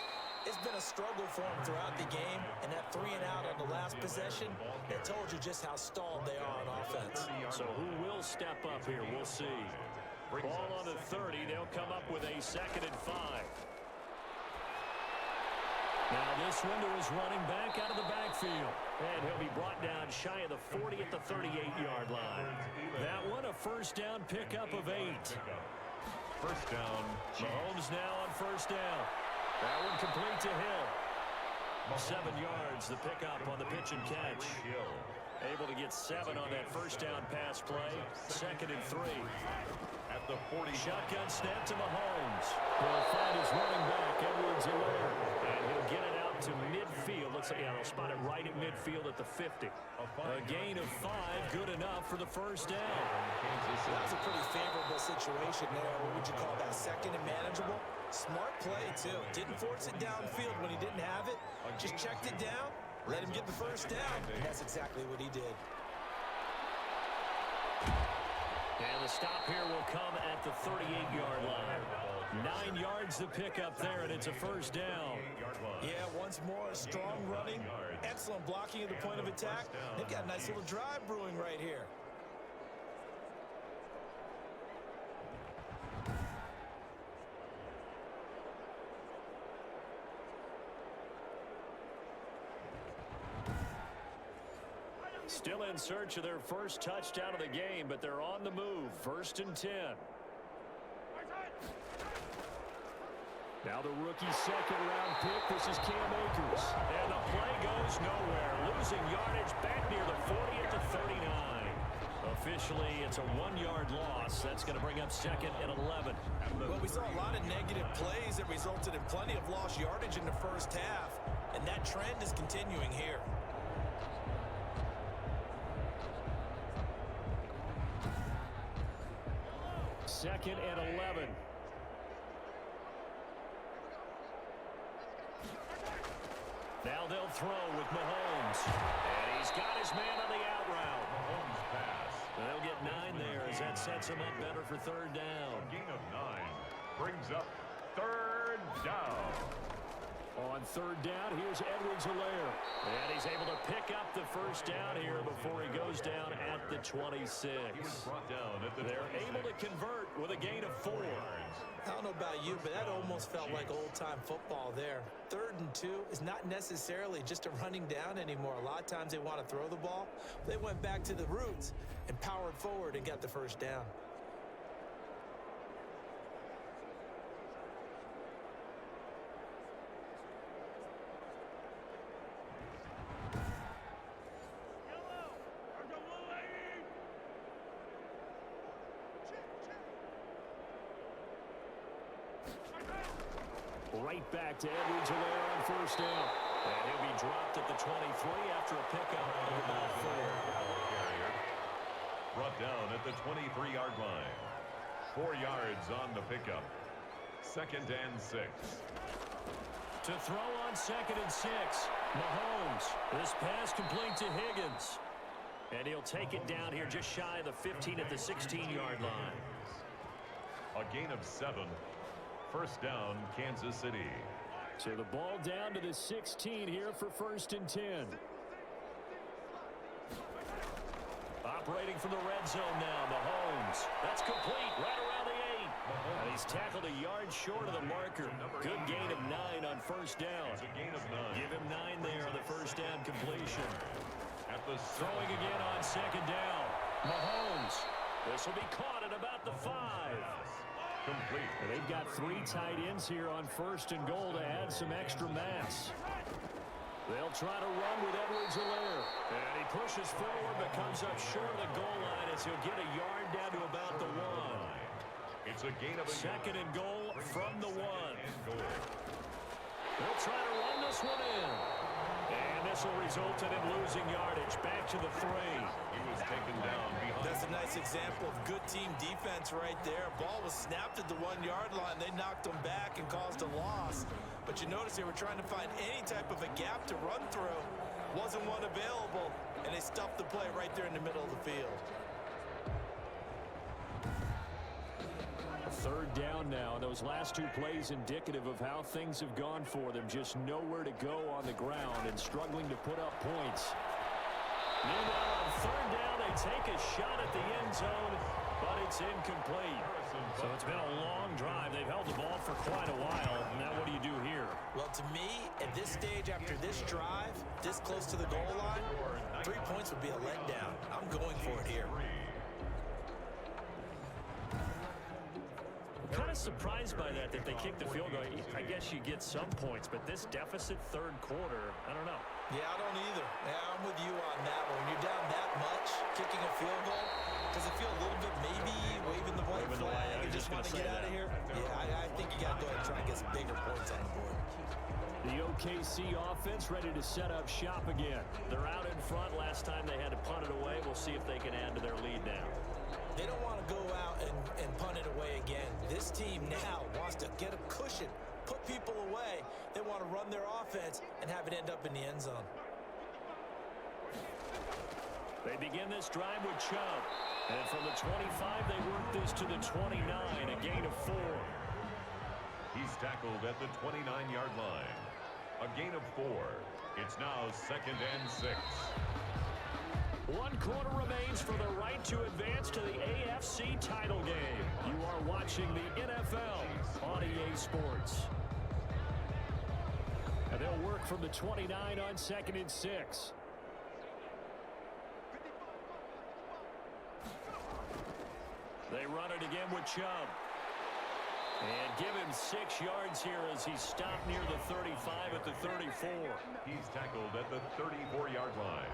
It's been a struggle for them throughout the game, and that 3 and out on the last possession, it told you just how stalled they are on offense. So who will step up here? We'll see. Ball on the 30. They'll come up with a 2nd and 5. Now this one to his running back out of the backfield. And he'll be brought down shy of the 40 at the 38-yard line. That one a first down pickup of 8. First down. Mahomes now on first down. That one complete to Hill. 7 yards, the pickup on the pitch and catch. Able to get 7 on that first down pass play. 2nd and 3. At the 40. Shotgun snap to Mahomes. He'll find his running back, Edwards-Helaire. And he'll get it out to midfield. Looks like, yeah, they'll spot it right at midfield at the 50. A gain of 5, good enough for the first down. That was a pretty favorable situation there. What would you call that? 2nd and manageable? Smart play, too. Didn't force it downfield when he didn't have it. Just checked it down, let him get the first down. And that's exactly what he did. And the stop here will come at the 38-yard line. 9 yards to pick up there, and it's a first down. Yeah, once more, strong running, excellent blocking at the point of attack. They've got a nice little drive brewing right here. Still in search of their first touchdown of the game, but they're on the move. 1st and 10. Now the rookie second-round pick. This is Cam Akers. And the play goes nowhere. Losing yardage back near the 40 at the 39. Officially, it's a 1-yard loss. That's going to bring up 2nd and 11. Well, we saw a lot of negative plays that resulted in plenty of lost yardage in the first half, and that trend is continuing here. Second and 11. Now they'll throw with Mahomes. And he's got his man on the out route. Mahomes pass. They'll get 9 there as that sets him up better for 3rd down. A gain of 9 brings up 3rd down. On 3rd down, here's Edwards-Helaire. And he's able to pick up the first down here before he goes down at the 26. He was brought down at the They're 26. able to convert with a gain of 4. I don't know about you, but that almost felt like old-time football there. 3rd and 2 is not necessarily just a running down anymore. A lot of times they want to throw the ball. They went back to the roots and powered forward and got the first down. Right back to Edwards-Helaire on 1st down. And he'll be dropped at the 23 after a pickup of about 4. Brought down at the 23-yard line. 4 yards on the pickup. 2nd and 6. To throw on 2nd and 6. Mahomes. This pass complete to Higgins. And he'll take it down here just shy of the 15 at the 16-yard line. A gain of 7. 1st down, Kansas City. So the ball down to the 16 here for 1st and 10. Operating from the red zone now, Mahomes. That's complete right around the 8. And he's tackled a yard short of the marker. Good gain of 9 on 1st down. It's a gain of 9. Give him 9 there on the 1st down completion. At the Throwing again on 2nd down. Mahomes. This will be caught at about the 5. complete. They've got 3 tight ends here on 1st and goal to add some extra mass. They'll try to run with Edwards-Helaire. And he pushes forward but comes up short of the goal line as he'll get a yard down to about the 1. It's a gain of a 2nd and goal from the 1. and goal. They'll try to run this one in. And this will result in him losing yardage back to the 3. He was taken down behind. That's a nice example of good team defense right there. Ball was snapped at the 1-yard line. They knocked him back and caused a loss. But you notice they were trying to find any type of a gap to run through. Wasn't one available, and they stuffed the play right there in the middle of the field. 3rd down now. Those last 2 plays indicative of how things have gone for them. Just nowhere to go on the ground and struggling to put up points. Meanwhile, on 3rd down, they take a shot at the end zone, but it's incomplete. So it's been a long drive. They've held the ball for quite a while. Now what do you do here? Well, to me, at this stage, after this drive, this close to the goal line, 3 points would be a letdown. I'm going for it here. Kind of surprised by that they kicked the field goal. I guess you get some points, but this deficit 3rd quarter, I don't know. Yeah, I don't either. Yeah, I'm with you on that one. When you're down that much, kicking a field goal, does it feel a little bit maybe waving the white flag and just want to get out of here? Yeah, I think you got to go ahead and try and get some bigger points on the board. The OKC offense ready to set up shop again. They're out in front. Last time they had to punt it away. We'll see if they can add to their lead now. They don't want to go out and punt it away again. This team now wants to get a cushion, put people away. They want to run their offense and have it end up in the end zone. They begin this drive with Chubb. And from the 25, they work this to the 29, a gain of 4. He's tackled at the 29-yard line. A gain of 4. It's now 2nd and 6. 1 quarter remains for the right to advance to the AFC title game. You are watching the NFL on EA Sports. And they'll work from the 29 on 2nd and 6. They run it again with Chubb. And give him 6 yards here as he stopped near the 35 at the 34. He's tackled at the 34-yard line.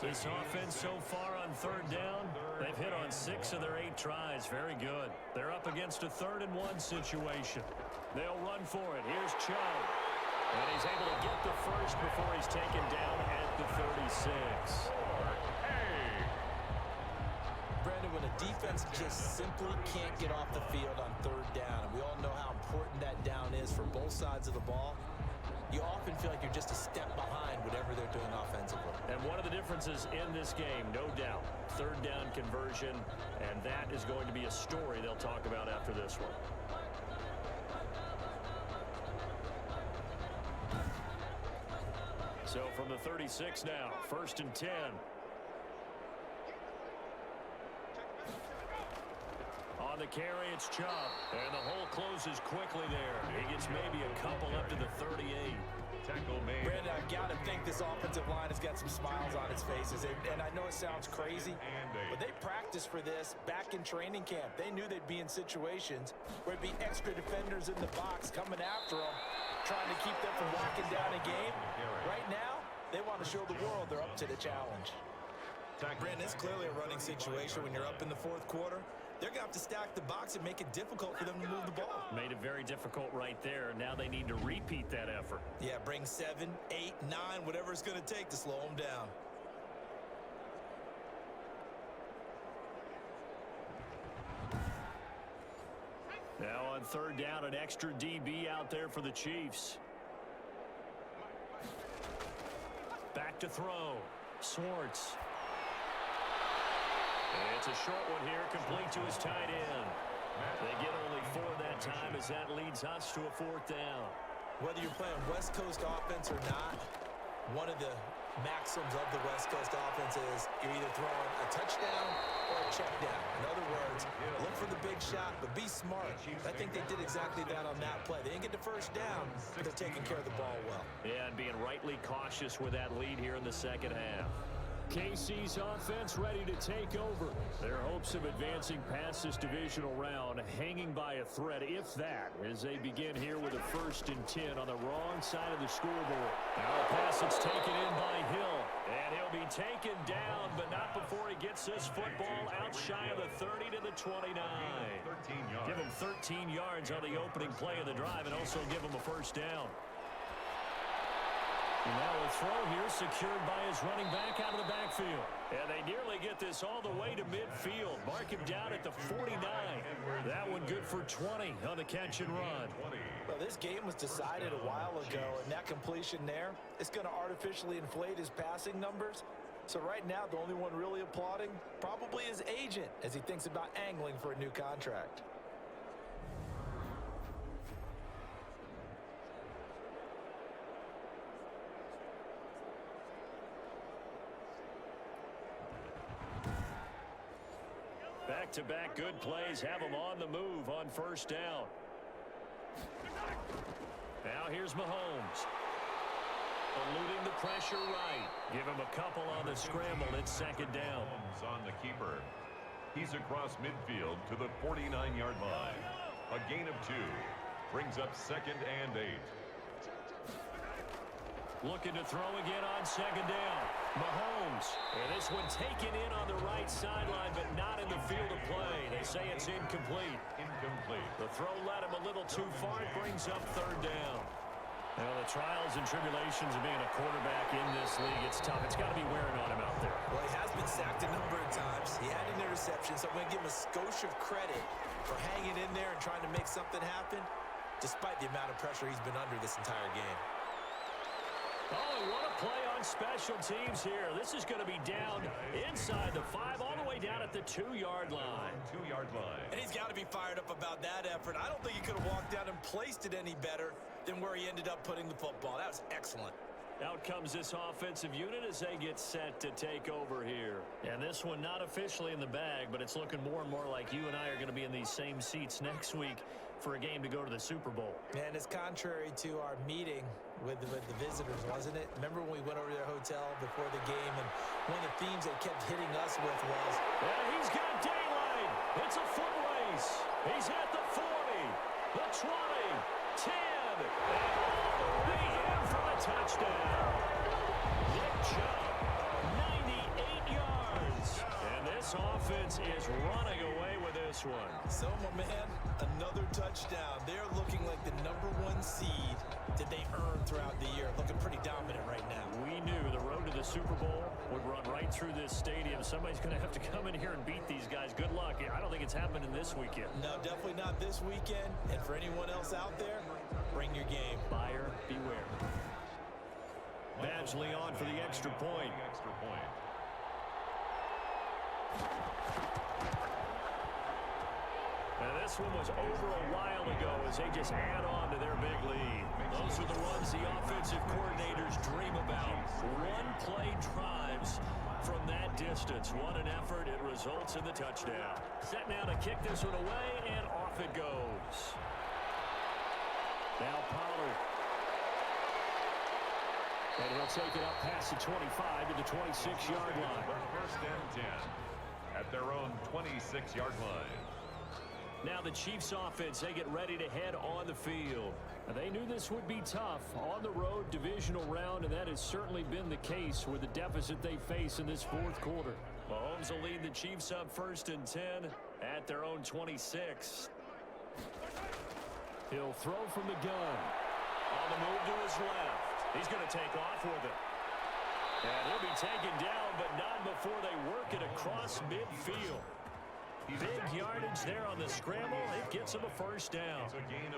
This offense so far on 3rd down, they've hit on 6 of their 8 tries. Very good. They're up against a 3rd and 1 situation. They'll run for it. Here's Chubb. And he's able to get the first before he's taken down at the 36. Brandon, when a defense just simply can't get off the field on 3rd down, and we all know how important that down is for both sides of the ball, you often feel like you're just a step behind whatever they're doing offensively. And one of the differences in this game, no doubt, 3rd down conversion, and that is going to be a story they'll talk about after this one. So from the 36 now, 1st and 10. On the carry, it's Chubb. And the hole closes quickly there. He gets maybe a couple up to the 38. Tackle made. Brandon, I've got to think this offensive line has got some smiles on its faces. And I know it sounds crazy, but they practiced for this back in training camp. They knew they'd be in situations where it'd be extra defenders in the box coming after them, trying to keep them from locking down a game. Right now, they want to show the world they're up to the challenge. Brandon, it's clearly a running situation when you're up in the 4th quarter. They're going to have to stack the box and make it difficult for them to move the ball. Made it very difficult right there. Now they need to repeat that effort. Yeah, bring 7, 8, 9, whatever it's going to take to slow them down. Now on 3rd down, an extra DB out there for the Chiefs. Back to throw. Swartz. It's a short one here, complete to his tight end. They get only 4 that time as that leads us to a 4th down. Whether you're playing West Coast offense or not, one of the maxims of the West Coast offense is you're either throwing a touchdown or a check down. In other words, look for the big shot, but be smart. I think they did exactly that on that play. They didn't get the first down, but they're taking care of the ball well. Yeah, and being rightly cautious with that lead here in the 2nd half. KC's offense ready to take over. Their hopes of advancing past this divisional round hanging by a thread, if that, as they begin here with a 1st and 10 on the wrong side of the scoreboard. Now a pass that's taken in by Hill. And he'll be taken down, but not before he gets this football out shy of the 30 to the 29. Give him 13 yards on the opening play of the drive and also give him a 1st down. And now a throw here secured by his running back out of the backfield. And they nearly get this all the way to midfield. Mark him down at the 49. That one good for 20 on the catch and run. Well, this game was decided a while ago, and that completion there is going to artificially inflate his passing numbers. So right now, the only one really applauding probably his agent as he thinks about angling for a new contract. Back-to-back good plays have him on the move on 1st down. Now here's Mahomes. Eluding the pressure right. Give him a couple on the scramble. It's 2nd down. On the keeper. He's across midfield to the 49-yard line. A gain of 2. Brings up 2nd and 8. Looking to throw again on 2nd down. Mahomes. And this one taken in on the right sideline, but not in the field of play. They say it's incomplete. The throw led him a little too far. It brings up 3rd down. Now, the trials and tribulations of being a quarterback in this league, it's tough. It's got to be wearing on him out there. Well, he has been sacked a number of times. He had an interception, so I'm going to give him a skosh of credit for hanging in there and trying to make something happen, despite the amount of pressure he's been under this entire game. Oh, what a play on special teams here. This is going to be down inside the 5, all the way down at at the 2-yard line. 2-yard line. And he's got to be fired up about that effort. I don't think he could have walked down and placed it any better than where he ended up putting the football. That was excellent. Out comes this offensive unit as they get set to take over here. And this one not officially in the bag, but it's looking more and more like you and I are going to be in these same seats next week for a game to go to the Super Bowl. And it's contrary to our meeting with the visitors, wasn't it? Remember when we went over to their hotel before the game, and one of the themes they kept hitting us with was... And he's got daylight. It's a foot race. He's at the 40, the 20, 10, and all the way in for the touchdown. Nick Chubb, 98 yards. And this offense is running away with this one. So, my man, another touchdown. They're looking like the #1 seed that they earned throughout the year. Looking pretty dominant right now. We knew the road to the Super Bowl would run right through this stadium. Somebody's going to have to come in here and beat these guys. Good luck. I don't think it's happening this weekend. No, definitely not this weekend. And for anyone else out there, bring your game. Buyer beware. Badgley on for the extra point. And this one was over a while ago as they just add on to their big lead. Those are the runs the offensive coordinators dream about. One-play drives from that distance. What an effort. It results in the touchdown. Set now to kick this one away, and off it goes. Now Pollard. And he'll take it up past the 25 to the 26-yard line. First and 10 at their own 26-yard line. Now the Chiefs offense, they get ready to head on the field. Now, they knew this would be tough on the road divisional round, and that has certainly been the case with the deficit they face in this fourth quarter. Mahomes will lead the Chiefs up first and 10 at their own 26. He'll throw from the gun. On the move to his left. He's going to take off with it. And he'll be taken down, but not before they work it across midfield. Big yardage there on the scramble. It gets him a first down.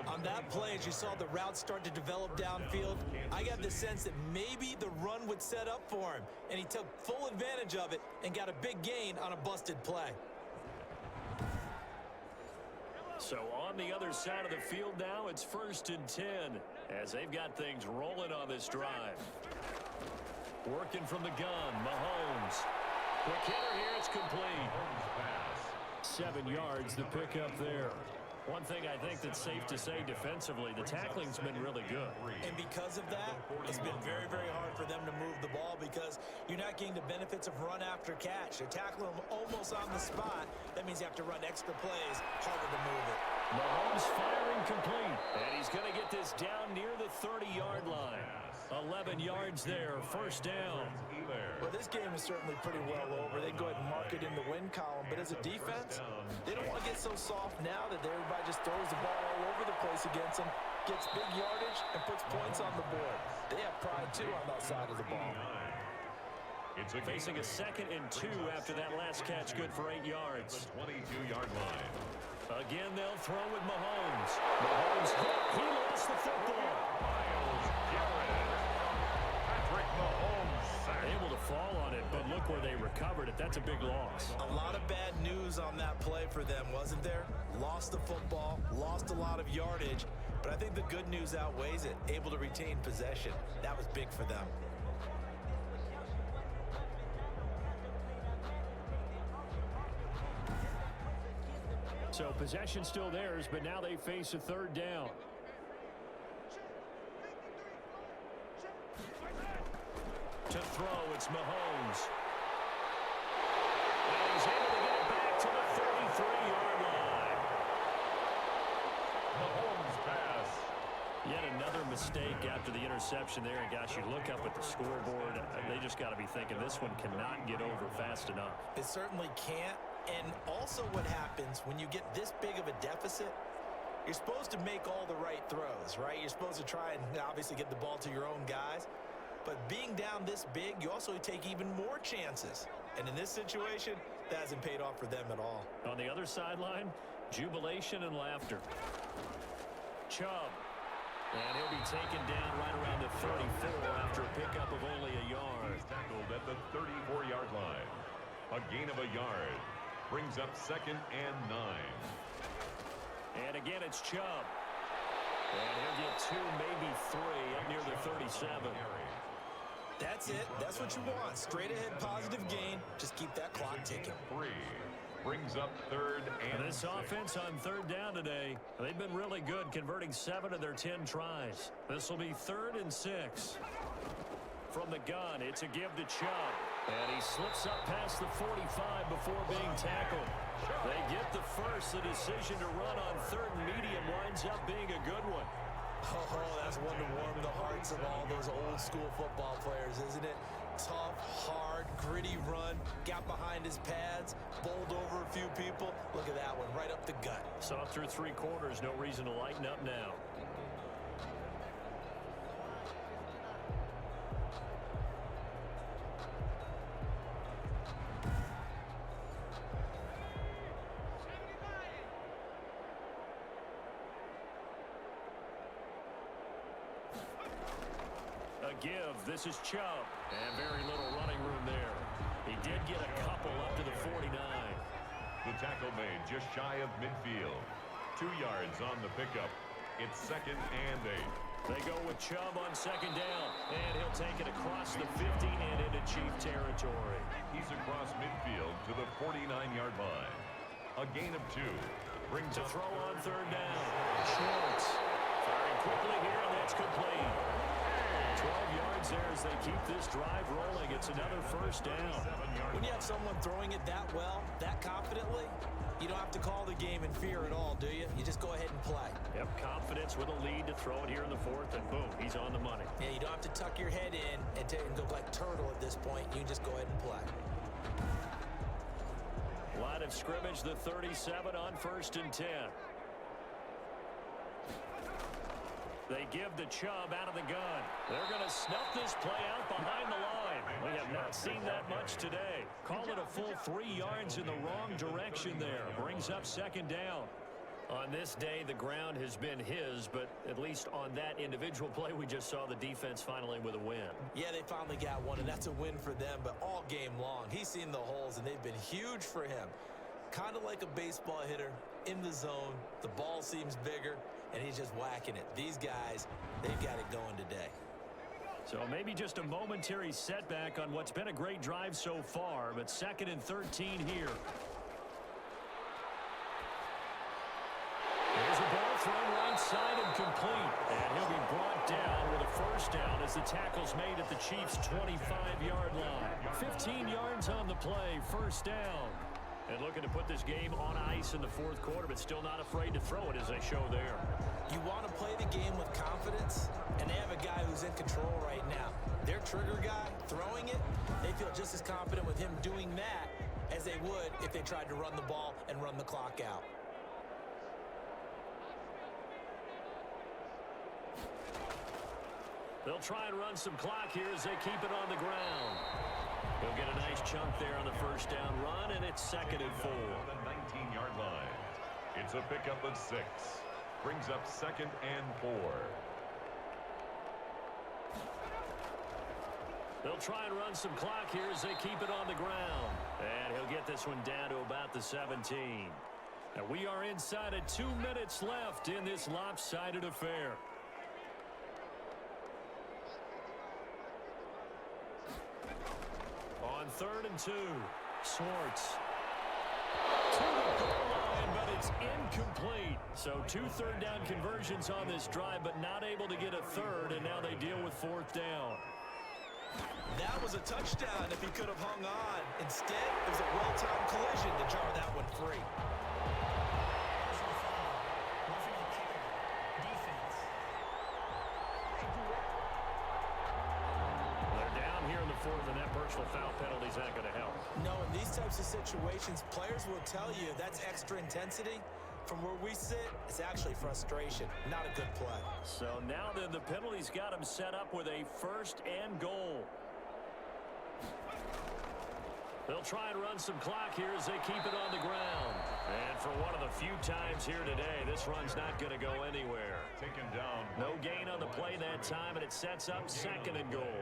On that play, as you saw the route start to develop downfield, I got the sense that maybe the run would set up for him. And he took full advantage of it and got a big gain on a busted play. So on the other side of the field now, it's first and 10 as they've got things rolling on this drive. Working from the gun, Mahomes. Quick hitter here, it's complete. 7 yards, the pickup there. One thing I think that's safe to say defensively, the tackling's been really good. And because of that, it's been very, very hard for them to move the ball because you're not getting the benefits of run after catch. They're tackling them almost on the spot. That means you have to run extra plays, harder to move it. Mahomes firing complete. And he's going to get this down near the 30-yard line. 11 yards there, first down. Well, this game is certainly pretty well over. They go ahead and mark it in the win column. But as a defense, they don't want to get so soft now that everybody just throws the ball all over the place against them, gets big yardage, and puts points on the board. They have pride, too, on that side of the ball. Facing a 2nd and 2 after that last catch, good for 8 yards. 22-yard line. Again, they'll throw with Mahomes. Mahomes hit. He lost the football. Myles Garrett. Patrick Mahomes sacked. Able to fall on it, but look where they recovered it. That's a big loss. A lot of bad news on that play for them, wasn't there? Lost the football, lost a lot of yardage, but I think the good news outweighs it. Able to retain possession. That was big for them. So possession still theirs, but now they face a 3rd down. To throw, it's Mahomes. And he's able to get it back to the 33-yard line. Mahomes pass. Yet another mistake after the interception there. And gosh, you look up at the scoreboard, they just got to be thinking this one cannot get over fast enough. It certainly can't. And also what happens when you get this big of a deficit, you're supposed to make all the right throws, right? You're supposed to try and obviously get the ball to your own guys. But being down this big, you also take even more chances. And in this situation, that hasn't paid off for them at all. On the other sideline, jubilation and laughter. Chubb. And he'll be taken down right around the 34 after a pickup of only a yard. He's tackled at the 34-yard line. A gain of a yard. Brings up 2nd and 9. And again, it's Chubb. And he'll get 2, maybe 3 up near the 37. That's it. That's what you want. Straight ahead positive gain. Just keep that clock ticking. 3. Brings up 3rd and This 6. offense on 3rd down today, they've been really good, converting 7 of their 10 tries. This will be 3rd and 6. From the gun, it's a give to Chubb. And he slips up past the 45 before being tackled. They get the first. The decision to run on 3rd and medium winds up being a good one. Oh, that's one to warm the hearts of all those old school football players, isn't it? Tough, hard, gritty run. Got behind his pads, bowled over a few people. Look at that one, right up the gut. So through 3 quarters, no reason to lighten up now. Give. This is Chubb. And very little running room there. He did get a couple up to the 49. The tackle made just shy of midfield. 2 yards on the pickup. It's 2nd and 8. They go with Chubb on 2nd down. And he'll take it across the 50 and into Chief territory. He's across midfield to the 49-yard line. A gain of 2. Brings To up throw on 3rd down. Schwartz. Firing quickly here, and that's complete. 12 yards there as they keep this drive rolling. It's another 1st down. When you have someone throwing it that well, that confidently, you don't have to call the game in fear at all, do you? You just go ahead and play. Yep, confidence with a lead to throw it here in the 4th, and boom, he's on the money. Yeah, you don't have to tuck your head in and go like turtle at this point. You can just go ahead and play. Line of scrimmage, the 37 on 1st and 10. They give the Chubb out of the gun. They're going to snuff this play out behind the line. We have not seen that much today. Call it a full 3 yards in the wrong direction there. Brings up 2nd down. On this day, the ground has been his, but at least on that individual play, we just saw the defense finally with a win. Yeah, they finally got one, and that's a win for them, but all game long, he's seen the holes, and they've been huge for him. Kind of like a baseball hitter in the zone. The ball seems bigger, and he's just whacking it. These guys, they've got it going today. So maybe just a momentary setback on what's been a great drive so far, but 2nd and 13 here. There's a ball thrown right side and complete. And he'll be brought down with a 1st down as the tackle's made at the Chiefs' 25-yard line. 15 yards on the play, 1st down. And looking to put this game on ice in the 4th quarter, but still not afraid to throw it as they show there. You want to play the game with confidence, and they have a guy who's in control right now. Their trigger guy throwing it, they feel just as confident with him doing that as they would if they tried to run the ball and run the clock out. They'll try and run some clock here as they keep it on the ground. He'll get a nice chunk there on the 1st down run, and it's 2nd and 4. On the 19-yard line. It's a pickup of 6. Brings up 2nd and 4. They'll try and run some clock here as they keep it on the ground. And he'll get this one down to about the 17. And we are inside of 2 minutes left in this lopsided affair. On 3rd and 2, Schwartz. To the goal line, but it's incomplete. So 2 3rd down conversions on this drive, but not able to get a 3rd, and now they deal with 4th down. That was a touchdown if he could have hung on. Instead, it was a well-timed collision to jar that one free. They're down here in the 4th, and that personal foul penalty's not going to help. No, in these types of situations, players will tell you that's extra intensity. From where we sit, it's actually frustration, not a good play. So now then, the penalty's got him set up with a 1st and goal. They'll try and run some clock here as they keep it on the ground. And for one of the few times here today, this run's not going to go anywhere. Taken down. No gain on the play that time, and it sets up 2nd and goal.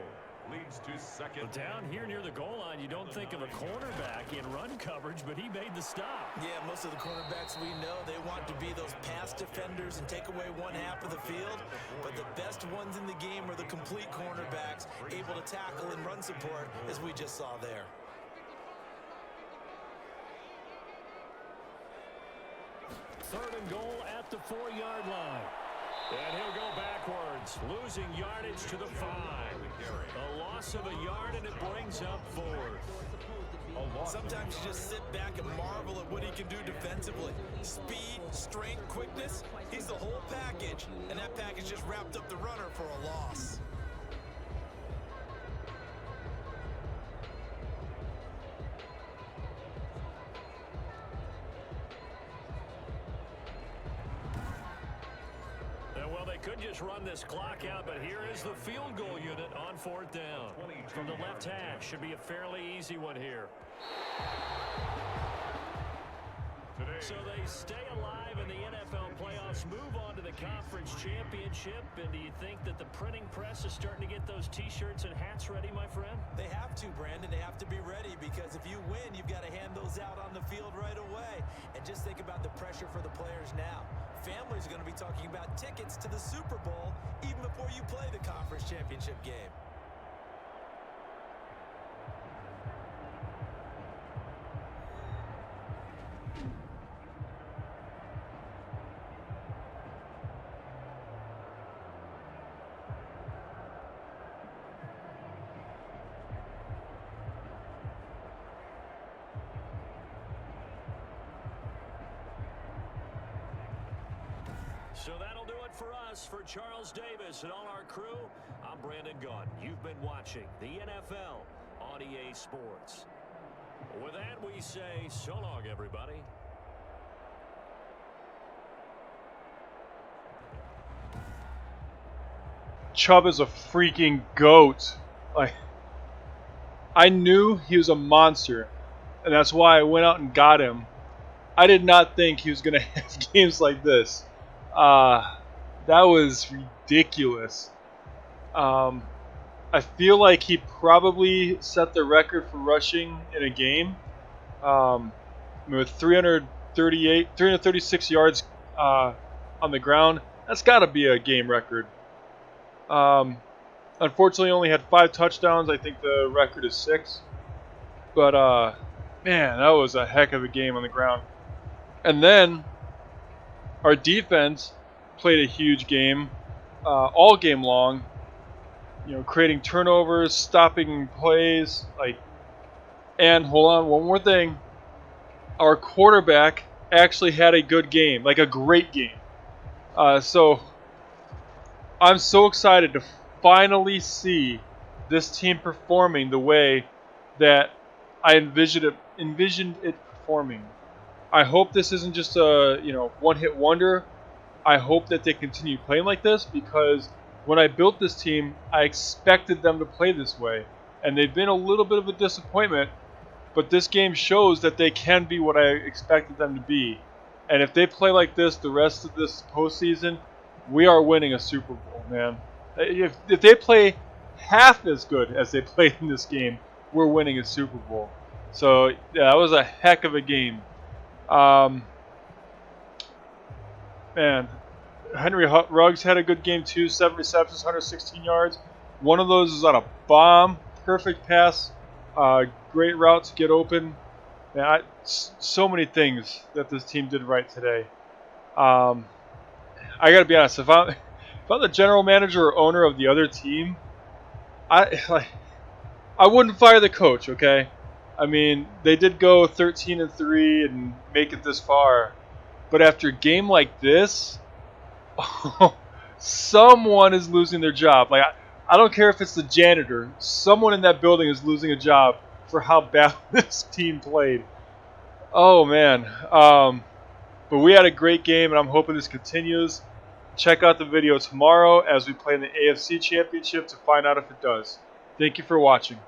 leads to second. Down here near the goal line, you don't think of a cornerback in run coverage, but he made the stop. Yeah, most of the cornerbacks we know, they want to be those pass defenders and take away one half of the field. But the best ones in the game are the complete cornerbacks, able to tackle and run support, as we just saw there. Third and goal at the 4-yard line. And he'll go backwards, losing yardage to the 5. A loss of a yard, and it brings up 4th. Sometimes you just sit back and marvel at what he can do defensively. Speed, strength, quickness, he's the whole package. And that package just wrapped up the runner for a loss. Could just run this clock out, but here is the field goal unit on 4th down. From the left hash, should be a fairly easy one here. So they stay alive in the NFL playoffs, move on to the conference championship, and do you think that the printing press is starting to get those T-shirts and hats ready, my friend? They have to, Brandon. They have to be ready, because if you win, you've got to hand those out on the field right away. And just think about the pressure for the players now. Families are going to be talking about tickets to the Super Bowl even before you play the conference championship game. So that'll do it for us. For Charles Davis and all our crew, I'm Brandon Gunn. You've been watching the NFL on EA Sports. With that, we say so long, everybody. Chubb is a freaking goat. Like, I knew he was a monster, and that's why I went out and got him. I did not think he was going to have games like this. That was ridiculous. I feel like he probably set the record for rushing in a game. With 336 yards on the ground. That's got to be a game record. Unfortunately, only had 5 touchdowns. I think the record is 6. But, man, that was a heck of a game on the ground. And then our defense played a huge game all game long. You know, creating turnovers, stopping plays. And hold on, one more thing. Our quarterback actually had a good game, like a great game. So I'm so excited to finally see this team performing the way that I envisioned it performing. I hope this isn't just a one-hit wonder. I hope that they continue playing like this, because when I built this team, I expected them to play this way, and they've been a little bit of a disappointment. But this game shows that they can be what I expected them to be, and if they play like this the rest of this postseason, we are winning a Super Bowl, man. If they play half as good as they played in this game, we're winning a Super Bowl. So yeah, that was a heck of a game. Man, Henry Ruggs had a good game too. 7 receptions, 116 yards. One of those is on a bomb. Perfect pass. Great route to get open. Man, so many things that this team did right today. I got to be honest. If I'm the general manager or owner of the other team, I wouldn't fire the coach. Okay, I mean, they did go 13-3 and make it this far, but after a game like this, someone is losing their job. Like, I don't care if it's the janitor. Someone in that building is losing a job for how bad this team played. Oh man. But we had a great game, and I'm hoping this continues. Check out the video tomorrow as we play in the AFC Championship to find out if it does. Thank you for watching.